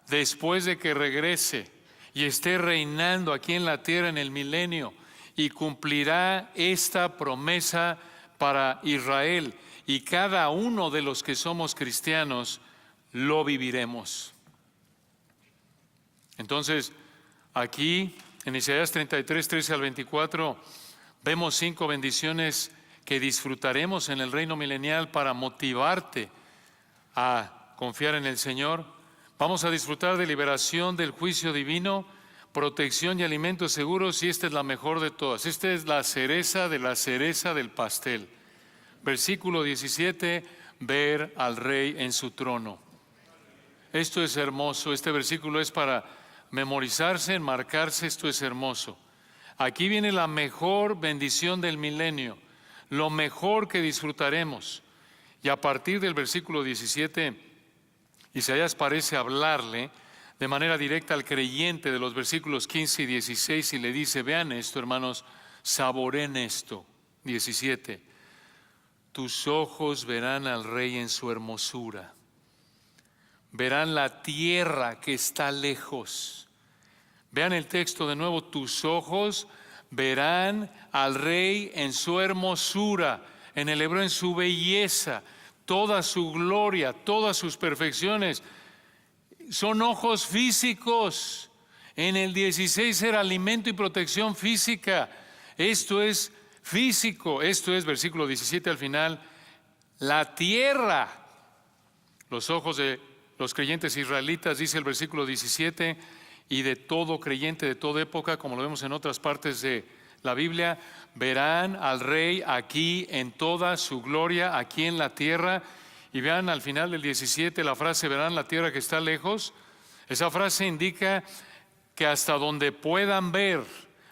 después de que regrese y esté reinando aquí en la tierra en el milenio, y cumplirá esta promesa para Israel, y cada uno de los que somos cristianos lo viviremos. Entonces, aquí en Isaías 33, 13 al 24, vemos 5 bendiciones que disfrutaremos en el reino milenial para motivarte a confiar en el Señor. Vamos a disfrutar de liberación del juicio divino, protección y alimentos seguros, y esta es la mejor de todas. Esta es la cereza de la cereza del pastel. Versículo 17, ver al Rey en su trono. Esto es hermoso, este versículo es para memorizarse, enmarcarse, esto es hermoso. Aquí viene la mejor bendición del milenio, lo mejor que disfrutaremos. Y a partir del versículo 17, Isaías parece hablarle de manera directa al creyente de los versículos 15 y 16 y le dice, vean esto, hermanos, saboreen esto. 17, tus ojos verán al Rey en su hermosura, verán la tierra que está lejos. Vean el texto de nuevo, tus ojos verán al Rey en su hermosura, en el hebreo en su belleza, toda su gloria, todas sus perfecciones. Son ojos físicos. En el 16 era alimento y protección física. Esto es físico. Esto es, versículo 17 al final, la tierra. Los ojos de los creyentes israelitas, dice el versículo 17, y de todo creyente de toda época, como lo vemos en otras partes de la Biblia, verán al Rey aquí en toda su gloria, aquí en la tierra. Y vean al final del 17 la frase, verán la tierra que está lejos. Esa frase indica que hasta donde puedan ver,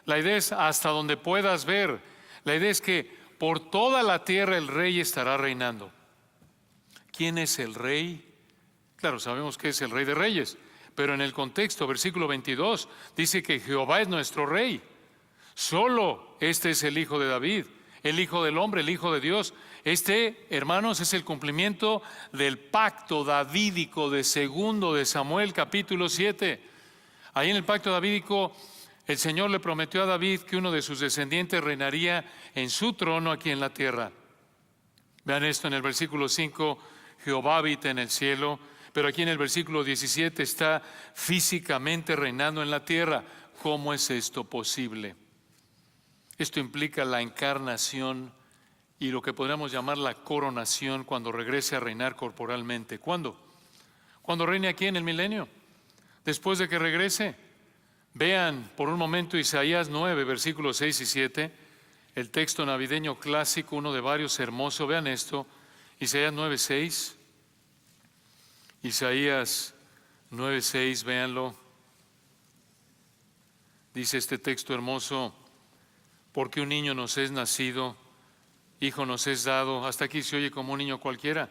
la idea es hasta donde puedas ver. La idea es que por toda la tierra el Rey estará reinando. ¿Quién es el Rey? Claro, sabemos que es el Rey de Reyes, pero en el contexto, versículo 22, dice que Jehová es nuestro Rey. Solo este es el Hijo de David, el Hijo del Hombre, el Hijo de Dios. Este, hermanos, es el cumplimiento del pacto davídico de 2 de Samuel, capítulo 7. Ahí en el pacto davídico, el Señor le prometió a David que uno de sus descendientes reinaría en su trono aquí en la tierra. Vean esto en el versículo 5, Jehová habita en el cielo, pero aquí en el versículo 17 está físicamente reinando en la tierra. ¿Cómo es esto posible? Esto implica la encarnación y lo que podríamos llamar la coronación cuando regrese a reinar corporalmente. ¿Cuándo? Cuando reine aquí en el milenio. Después de que regrese. Vean por un momento Isaías 9, versículos 6 y 7, el texto navideño clásico, uno de varios hermoso. Vean esto, Isaías 9, 6. Isaías 9, 6, véanlo. Dice este texto hermoso, porque un niño nos es nacido, hijo nos es dado. Hasta aquí se oye como un niño cualquiera.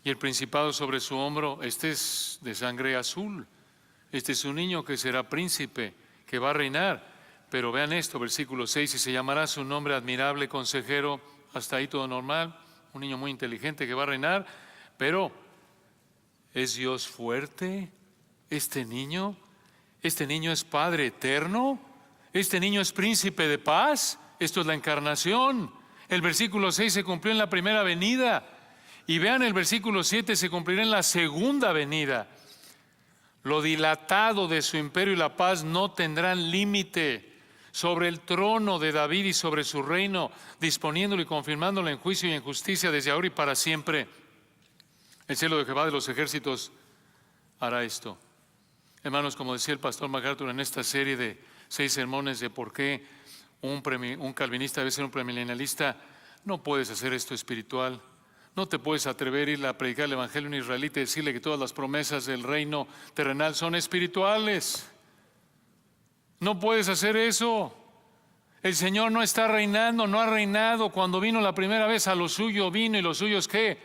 Y el principado sobre su hombro, este es de sangre azul. Este es un niño que será príncipe, que va a reinar. Pero vean esto, versículo 6, y se llamará su nombre admirable, consejero. Hasta ahí todo normal. Un niño muy inteligente que va a reinar. Pero, ¿es Dios fuerte este niño? ¿Este niño es Padre eterno? ¿Este niño es príncipe de paz? Esto es la encarnación. El versículo 6 se cumplió en la primera venida. Y vean el versículo 7, se cumplirá en la segunda venida. Lo dilatado de su imperio y la paz no tendrán límite sobre el trono de David y sobre su reino, disponiéndolo y confirmándolo en juicio y en justicia desde ahora y para siempre. El cielo de Jehová de los ejércitos hará esto. Hermanos, como decía el pastor MacArthur en esta serie de 6 sermones de por qué un calvinista debe ser un premilenialista, no puedes hacer esto espiritual. No te puedes atrever a ir a predicar el evangelio a un israelita y decirle que todas las promesas del reino terrenal son espirituales. No puedes hacer eso. El Señor no está reinando, no ha reinado. Cuando vino la primera vez a lo suyo vino y los suyos ¿qué?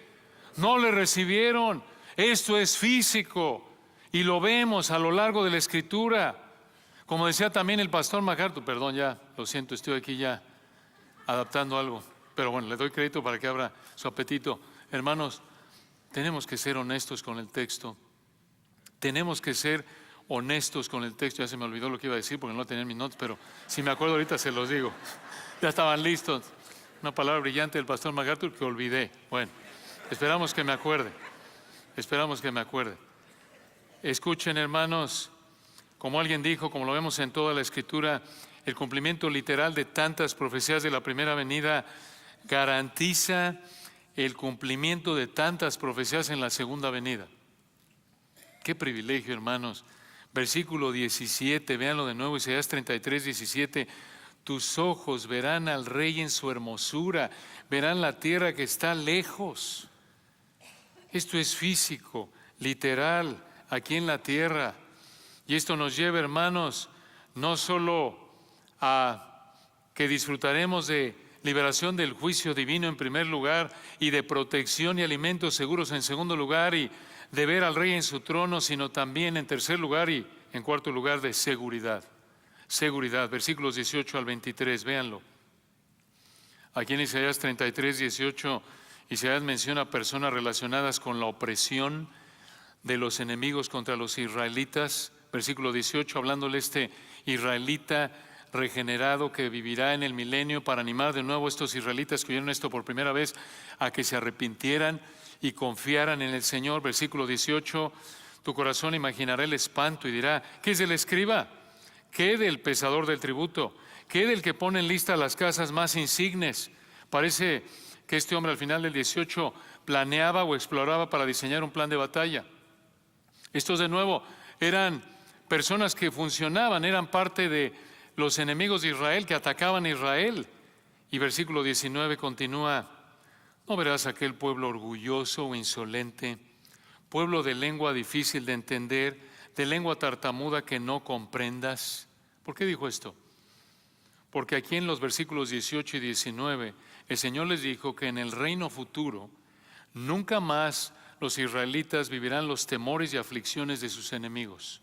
No le recibieron. Esto es físico y lo vemos a lo largo de la Escritura. Como decía también el pastor MacArthur, perdón, ya, lo siento, estoy aquí ya adaptando algo, pero bueno, le doy crédito para que abra su apetito. Hermanos, tenemos que ser honestos con el texto. Tenemos que ser honestos con el texto. Ya se me olvidó lo que iba a decir porque no tenía en mis notas, pero si me acuerdo ahorita se los digo. Ya estaban listos. Una palabra brillante del pastor MacArthur que olvidé. Bueno, esperamos que me acuerde. Esperamos que me acuerde. Escuchen, hermanos, como alguien dijo, como lo vemos en toda la Escritura, el cumplimiento literal de tantas profecías de la primera venida garantiza el cumplimiento de tantas profecías en la segunda venida. Qué privilegio, hermanos. Versículo 17, véanlo de nuevo, Isaías 33, 17. Tus ojos verán al Rey en su hermosura, verán la tierra que está lejos. Esto es físico, literal, aquí en la tierra. Y esto nos lleva, hermanos, no solo a que disfrutaremos de liberación del juicio divino en primer lugar, y de protección y alimentos seguros en segundo lugar, y de ver al Rey en su trono, sino también en tercer lugar y en cuarto lugar de seguridad. Seguridad, versículos 18 al 23, véanlo. Aquí en Isaías 33, 18, Isaías menciona personas relacionadas con la opresión de los enemigos contra los israelitas. Versículo 18, hablándole este israelita regenerado que vivirá en el milenio para animar de nuevo a estos israelitas que oyeron esto por primera vez a que se arrepintieran y confiaran en el Señor. Versículo 18, tu corazón imaginará el espanto y dirá, ¿qué es del escriba? ¿Qué del pesador del tributo? ¿Qué del que pone en lista las casas más insignes? Parece que este hombre al final del 18 planeaba o exploraba para diseñar un plan de batalla. Estos de nuevo eran personas que funcionaban, eran parte de los enemigos de Israel que atacaban a Israel. Y versículo 19 continúa, no verás aquel pueblo orgulloso o insolente, pueblo de lengua difícil de entender, de lengua tartamuda que no comprendas. ¿Por qué dijo esto? Porque aquí en los versículos 18 y 19, el Señor les dijo que en el reino futuro, nunca más los israelitas vivirán los temores y aflicciones de sus enemigos.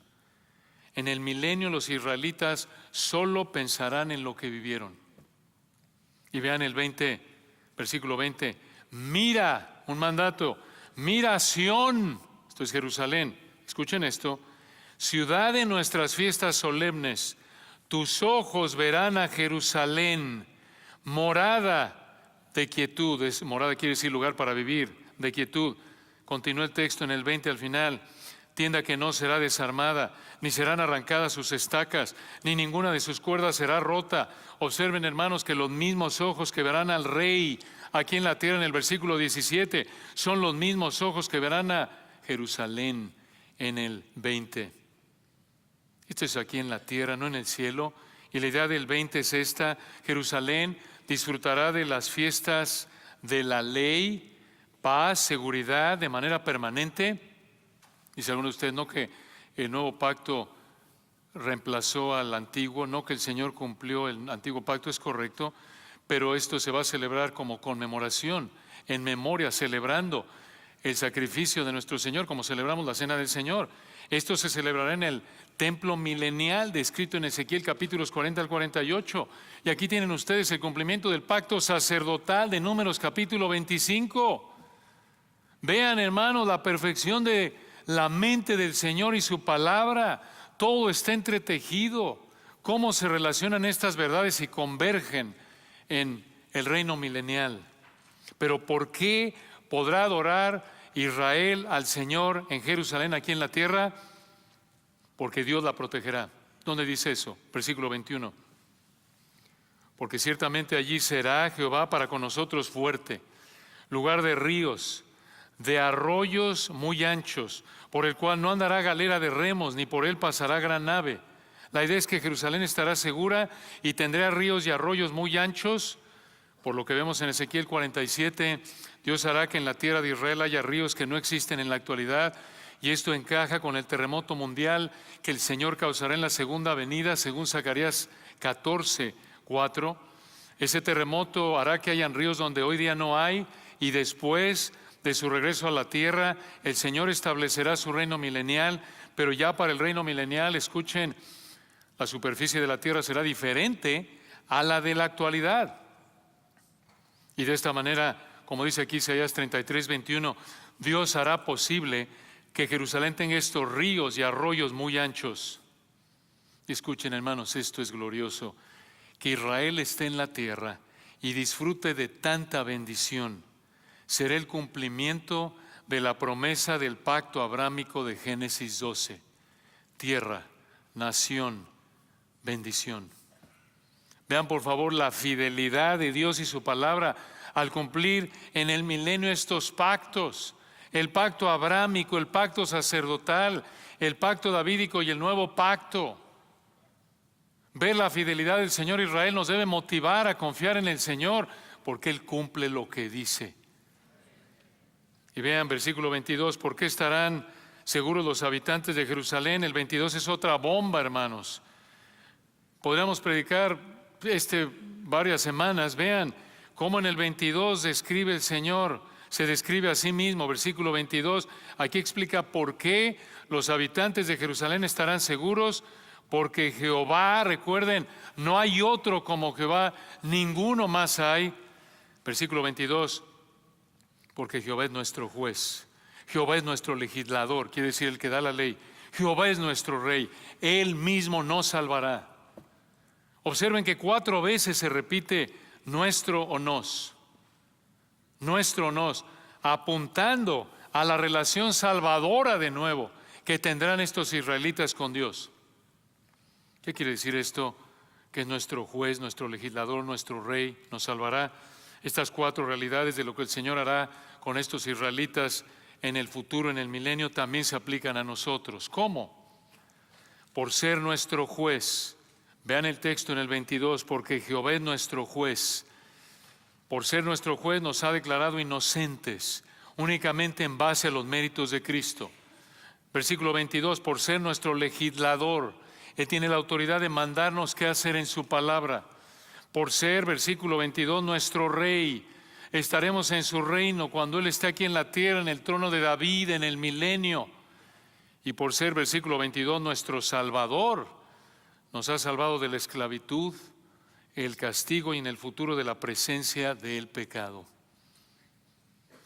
En el milenio los israelitas solo pensarán en lo que vivieron. Y vean el 20, versículo 20, mira, un mandato, mira Sión, esto es Jerusalén, escuchen esto, ciudad de nuestras fiestas solemnes, tus ojos verán a Jerusalén, morada de quietud, morada quiere decir lugar para vivir, de quietud. Continúa el texto en el 20 al final, tienda que no será desarmada, ni serán arrancadas sus estacas, ni ninguna de sus cuerdas será rota. Observen, hermanos, que los mismos ojos que verán al Rey aquí en la tierra, en el versículo 17, son los mismos ojos que verán a Jerusalén en el 20. Esto es aquí en la tierra, no en el cielo. Y la idea del 20 es esta: Jerusalén disfrutará de las fiestas de la ley, paz, seguridad de manera permanente. Dice alguno de ustedes, no que el nuevo pacto reemplazó al antiguo, no que el Señor cumplió el antiguo pacto, es correcto, pero esto se va a celebrar como conmemoración, en memoria, celebrando el sacrificio de nuestro Señor, como celebramos la cena del Señor. Esto se celebrará en el templo milenial descrito en Ezequiel capítulos 40 al 48. Y aquí tienen ustedes el cumplimiento del pacto sacerdotal de Números capítulo 25. Vean, hermanos, la perfección de la mente del Señor y su palabra. Todo está entretejido. Cómo se relacionan estas verdades y convergen en el reino milenial. Pero ¿por qué podrá adorar Israel al Señor en Jerusalén, aquí en la tierra? Porque Dios la protegerá. ¿Dónde dice eso? Versículo 21. Porque ciertamente allí será Jehová para con nosotros fuerte, lugar de ríos, de arroyos muy anchos, por el cual no andará galera de remos, ni por él pasará gran nave. La idea es que Jerusalén estará segura y tendrá ríos y arroyos muy anchos. Por lo que vemos en Ezequiel 47, Dios hará que en la tierra de Israel haya ríos que no existen en la actualidad, y esto encaja con el terremoto mundial que el Señor causará en la segunda venida, según Zacarías 14, 4. Ese terremoto hará que hayan ríos donde hoy día no hay, y después de su regreso a la tierra, el Señor establecerá su reino milenial, pero ya para el reino milenial, escuchen, la superficie de la tierra será diferente a la de la actualidad. Y de esta manera, como dice aquí Isaías 33, 21, Dios hará posible que Jerusalén tenga estos ríos y arroyos muy anchos. Escuchen, hermanos, esto es glorioso, que Israel esté en la tierra y disfrute de tanta bendición. Será el cumplimiento de la promesa del pacto abrámico de Génesis 12. Tierra, nación, bendición. Vean por favor la fidelidad de Dios y su palabra al cumplir en el milenio estos pactos. El pacto abrámico, el pacto sacerdotal, el pacto davídico y el nuevo pacto. Ver la fidelidad del Señor Israel nos debe motivar a confiar en el Señor, porque Él cumple lo que dice. Y vean versículo 22, ¿por qué estarán seguros los habitantes de Jerusalén? El 22 es otra bomba, hermanos. Podríamos predicar varias semanas. Vean, Como en el 22 describe el Señor, se describe a sí mismo, versículo 22, aquí explica por qué los habitantes de Jerusalén estarán seguros, porque Jehová, recuerden, no hay otro como Jehová, ninguno más hay. Versículo 22, porque Jehová es nuestro juez, Jehová es nuestro legislador, quiere decir el que da la ley. Jehová es nuestro rey, Él mismo nos salvará. Observen que 4 veces se repite nuestro o nos, apuntando a la relación salvadora de nuevo que tendrán estos israelitas con Dios. ¿Qué quiere decir esto? Que es nuestro juez, nuestro legislador, nuestro rey, nos salvará. Estas 4 realidades de lo que el Señor hará con estos israelitas en el futuro, en el milenio, también se aplican a nosotros. ¿Cómo? Por ser nuestro juez. Vean el texto en el 22, porque Jehová es nuestro juez. Por ser nuestro juez nos ha declarado inocentes, únicamente en base a los méritos de Cristo. Versículo 22, por ser nuestro legislador, Él tiene la autoridad de mandarnos qué hacer en su palabra. Por ser, versículo 22, nuestro rey, estaremos en su reino cuando Él esté aquí en la tierra, en el trono de David, en el milenio. Y por ser, versículo 22, nuestro salvador, nos ha salvado de la esclavitud, el castigo y en el futuro de la presencia del pecado.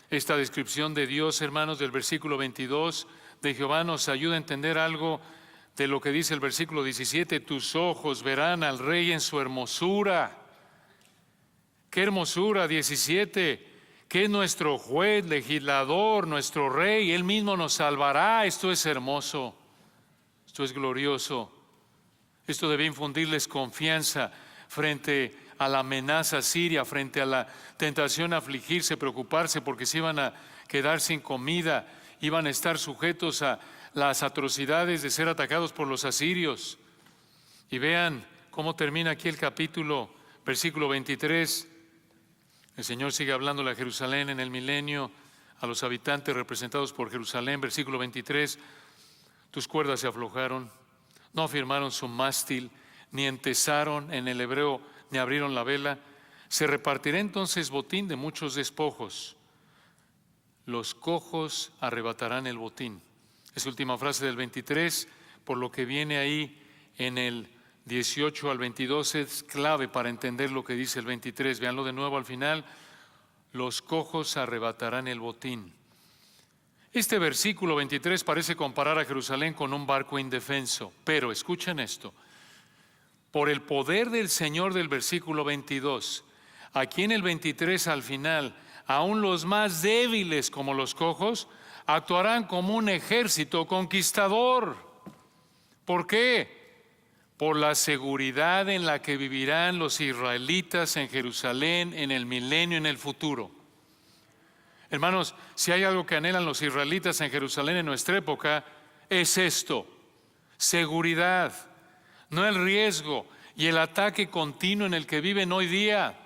Esta descripción de Dios, hermanos, del versículo 22 de Jehová nos ayuda a entender algo de lo que dice el versículo 17, tus ojos verán al Rey en su hermosura. ¿Qué hermosura? 17, que es nuestro juez, legislador, nuestro Rey, Él mismo nos salvará. Esto es hermoso, esto es glorioso. Esto debe infundirles confianza frente a la amenaza siria, frente a la tentación a afligirse, preocuparse porque se iban a quedar sin comida, iban a estar sujetos a las atrocidades de ser atacados por los asirios. Y vean cómo termina aquí el capítulo, versículo 23. El Señor sigue hablándole a Jerusalén en el milenio, a los habitantes representados por Jerusalén. Versículo 23, tus cuerdas se aflojaron, no afirmaron su mástil, ni entesaron en el hebreo, ni abrieron la vela. Se repartirá entonces botín de muchos despojos. Los cojos arrebatarán el botín. Es última frase del 23, por lo que viene ahí en el 18 al 22 es clave para entender lo que dice el 23. Veanlo de nuevo al final. Los cojos arrebatarán el botín. Este versículo 23 parece comparar a Jerusalén con un barco indefenso, pero escuchen esto. Por el poder del Señor del versículo 22, aquí en el 23 al final, aún los más débiles como los cojos, actuarán como un ejército conquistador. ¿Por qué? Por la seguridad en la que vivirán los israelitas en Jerusalén en el milenio, en el futuro. Hermanos, si hay algo que anhelan los israelitas en Jerusalén en nuestra época, es esto: seguridad, no el riesgo y el ataque continuo en el que viven hoy día.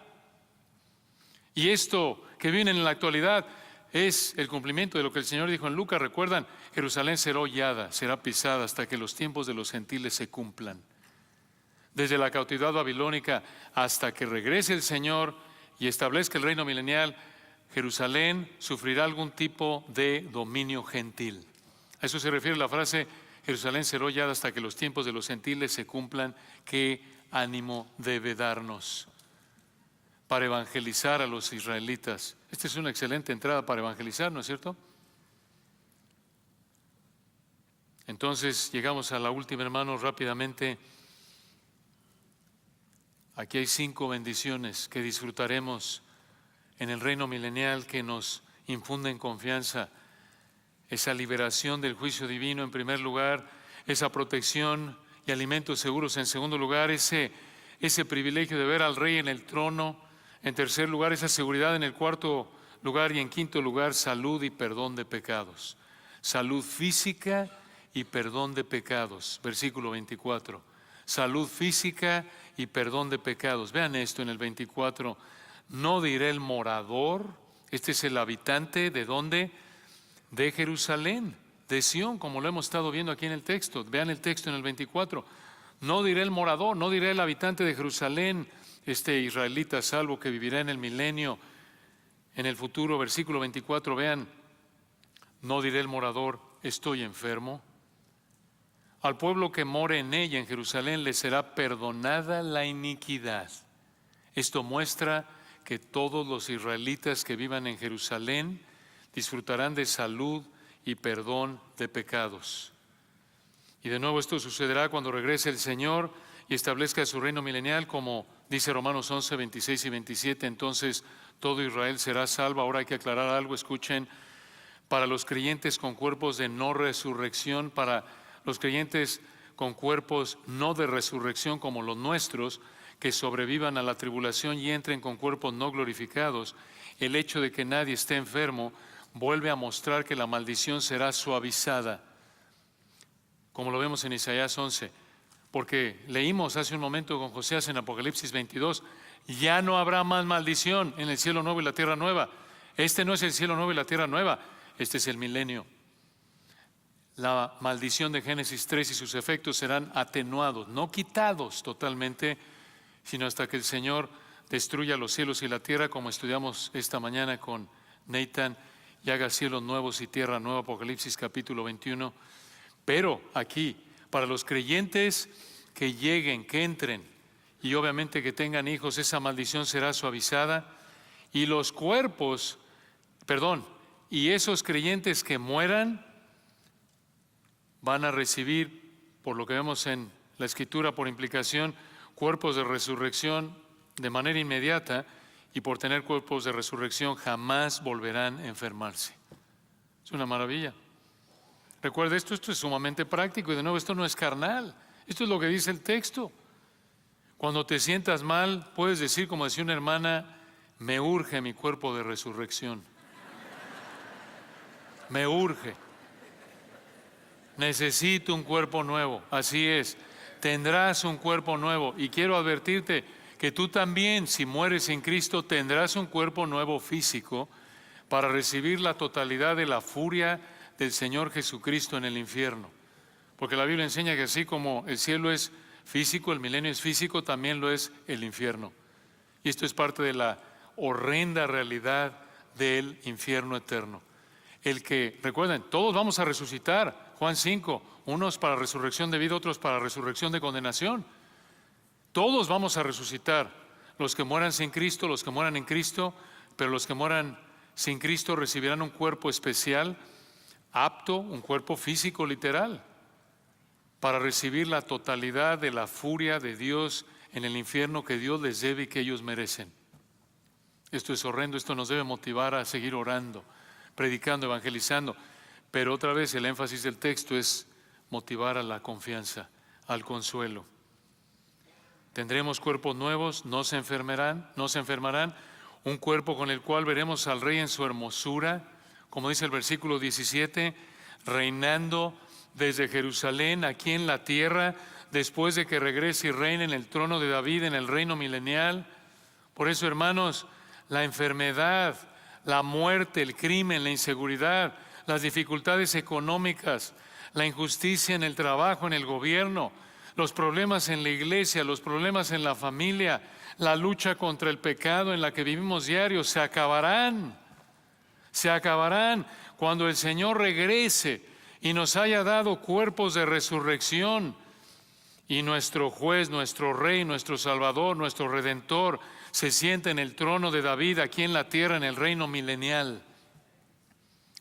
Y esto que viven en la actualidad es el cumplimiento de lo que el Señor dijo en Lucas. Recuerdan, Jerusalén será hollada, será pisada hasta que los tiempos de los gentiles se cumplan. Desde la cautividad babilónica hasta que regrese el Señor y establezca el reino milenial, Jerusalén sufrirá algún tipo de dominio gentil. A eso se refiere la frase, Jerusalén será hollada hasta que los tiempos de los gentiles se cumplan. ¿Qué ánimo debe darnos para evangelizar a los israelitas? Esta es una excelente entrada para evangelizar, ¿no es cierto? Entonces llegamos a la última, hermanos, rápidamente. Aquí hay 5 bendiciones que disfrutaremos en el reino milenial que nos infunden confianza. Esa liberación del juicio divino en primer lugar, esa protección y alimentos seguros en segundo lugar, ese privilegio de ver al Rey en el trono. En tercer lugar, esa seguridad en el cuarto lugar, y en quinto lugar, salud y perdón de pecados. Salud física y perdón de pecados. Versículo 24. Salud física y perdón de pecados. Vean esto en el 24. No diré el morador, este es el habitante, ¿de dónde? De Jerusalén, de Sión, como lo hemos estado viendo aquí en el texto. Vean el texto en el 24. No diré el morador, no diré el habitante de Jerusalén, este israelita salvo que vivirá en el milenio, en el futuro. Versículo 24, vean, no diré el morador, estoy enfermo. Al pueblo que more en ella, en Jerusalén, le será perdonada la iniquidad. Esto muestra que todos los israelitas que vivan en Jerusalén disfrutarán de salud y perdón de pecados. Y de nuevo esto sucederá cuando regrese el Señor y establezca su reino milenial, como dice Romanos 11, 26 y 27. Entonces todo Israel será salvo. Ahora hay que aclarar algo, escuchen. Para los creyentes con cuerpos de no resurrección, para los creyentes con cuerpos no de resurrección como los nuestros, que sobrevivan a la tribulación y entren con cuerpos no glorificados, el hecho de que nadie esté enfermo vuelve a mostrar que la maldición será suavizada, como lo vemos en Isaías 11, porque leímos hace un momento con Josías en Apocalipsis 22, ya no habrá más maldición en el cielo nuevo y la tierra nueva. Este no es el cielo nuevo y la tierra nueva, este es el milenio. La maldición de Génesis 3 y sus efectos serán atenuados, no quitados totalmente, sino hasta que el Señor destruya los cielos y la tierra, como estudiamos esta mañana con Nathan, y haga cielos nuevos y tierra nueva, Apocalipsis capítulo 21. Pero aquí, para los creyentes que lleguen, que entren, y obviamente que tengan hijos, esa maldición será suavizada, y los cuerpos, y esos creyentes que mueran, van a recibir, por lo que vemos en la Escritura, por implicación, cuerpos de resurrección de manera inmediata, y por tener cuerpos de resurrección jamás volverán a enfermarse. Es una maravilla. Recuerde, esto es sumamente práctico, y de nuevo, esto no es carnal, esto es lo que dice el texto. Cuando te sientas mal, puedes decir, como decía una hermana, me urge mi cuerpo de resurrección. Me urge. Necesito un cuerpo nuevo. Así es, tendrás un cuerpo nuevo. Y quiero advertirte que tú también, si mueres en Cristo, tendrás un cuerpo nuevo físico para recibir la totalidad de la furia del Señor Jesucristo en el infierno. Porque la Biblia enseña que así como el cielo es físico, el milenio es físico, también lo es el infierno. Y esto es parte de la horrenda realidad del infierno eterno. El que, recuerden, todos vamos a resucitar. Juan 5, unos para resurrección de vida, otros para resurrección de condenación. Todos vamos a resucitar. Los que mueran sin Cristo, los que mueran en Cristo, pero los que mueran sin Cristo recibirán un cuerpo especial, apto, un cuerpo físico literal, para recibir la totalidad de la furia de Dios en el infierno que Dios les debe y que ellos merecen. Esto es horrendo, esto nos debe motivar a seguir orando, predicando, evangelizando, pero otra vez el énfasis del texto es motivar a la confianza, al consuelo. Tendremos cuerpos nuevos, no se enfermarán, un cuerpo con el cual veremos al Rey en su hermosura, como dice el versículo 17, reinando desde Jerusalén aquí en la tierra, después de que regrese y reine en el trono de David, en el reino milenial. Por eso, hermanos, la enfermedad, la muerte, el crimen, la inseguridad, las dificultades económicas, la injusticia en el trabajo, en el gobierno, los problemas en la iglesia, los problemas en la familia, la lucha contra el pecado en la que vivimos diario, se acabarán cuando el Señor regrese y nos haya dado cuerpos de resurrección, y nuestro juez, nuestro rey, nuestro salvador, nuestro redentor se sienta en el trono de David aquí en la tierra, en el reino milenial.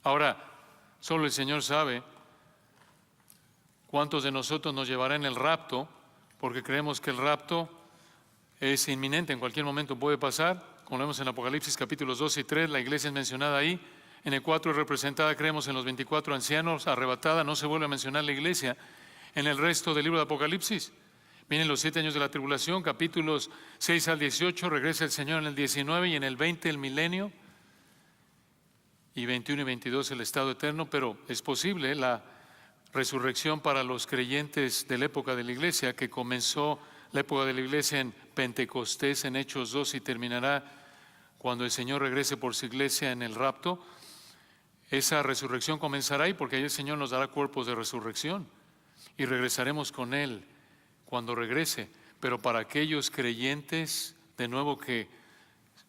Ahora, solo el Señor sabe cuántos de nosotros nos llevará en el rapto, porque creemos que el rapto es inminente, en cualquier momento puede pasar. Como vemos en Apocalipsis capítulos 2 y 3, la iglesia es mencionada ahí. En el 4 es representada, creemos, en los 24 ancianos, arrebatada, no se vuelve a mencionar la iglesia. En el resto del libro de Apocalipsis vienen los 7 años de la tribulación, capítulos 6 al 18, regresa el Señor en el 19 y en el 20 el milenio, y 21 y 22 el estado eterno. Pero es posible la resurrección para los creyentes de la época de la iglesia, que comenzó la época de la iglesia en Pentecostés, en Hechos 2, y terminará cuando el Señor regrese por su iglesia en el rapto. Esa resurrección comenzará ahí, porque ahí el Señor nos dará cuerpos de resurrección y regresaremos con Él cuando regrese. Pero para aquellos creyentes de nuevo que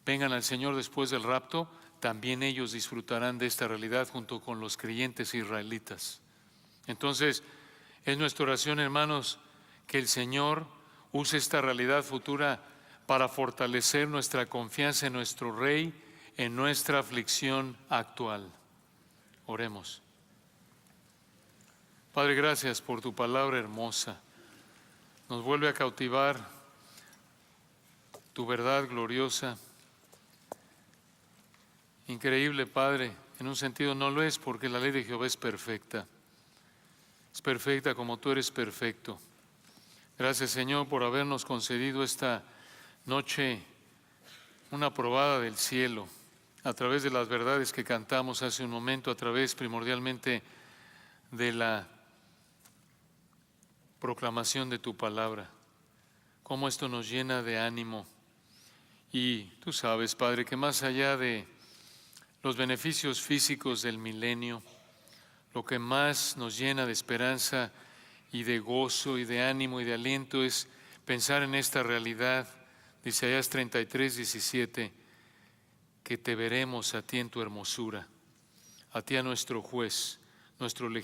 vengan al Señor después del rapto, también ellos disfrutarán de esta realidad junto con los creyentes israelitas. Entonces, es nuestra oración, hermanos, que el Señor use esta realidad futura para fortalecer nuestra confianza en nuestro Rey, en nuestra aflicción actual. Oremos. Padre, gracias por tu palabra hermosa. Nos vuelve a cautivar tu verdad gloriosa. Increíble, Padre, en un sentido no lo es porque la ley de Jehová es perfecta. Es perfecta como tú eres perfecto. Gracias, Señor, por habernos concedido esta noche una probada del cielo a través de las verdades que cantamos hace un momento, a través primordialmente de la proclamación de tu palabra. Cómo esto nos llena de ánimo. Y tú sabes, Padre, que más allá de los beneficios físicos del milenio, lo que más nos llena de esperanza y de gozo y de ánimo y de aliento es pensar en esta realidad de Isaías 33, 17, que te veremos a ti en tu hermosura, a ti, a nuestro juez, nuestro legislador.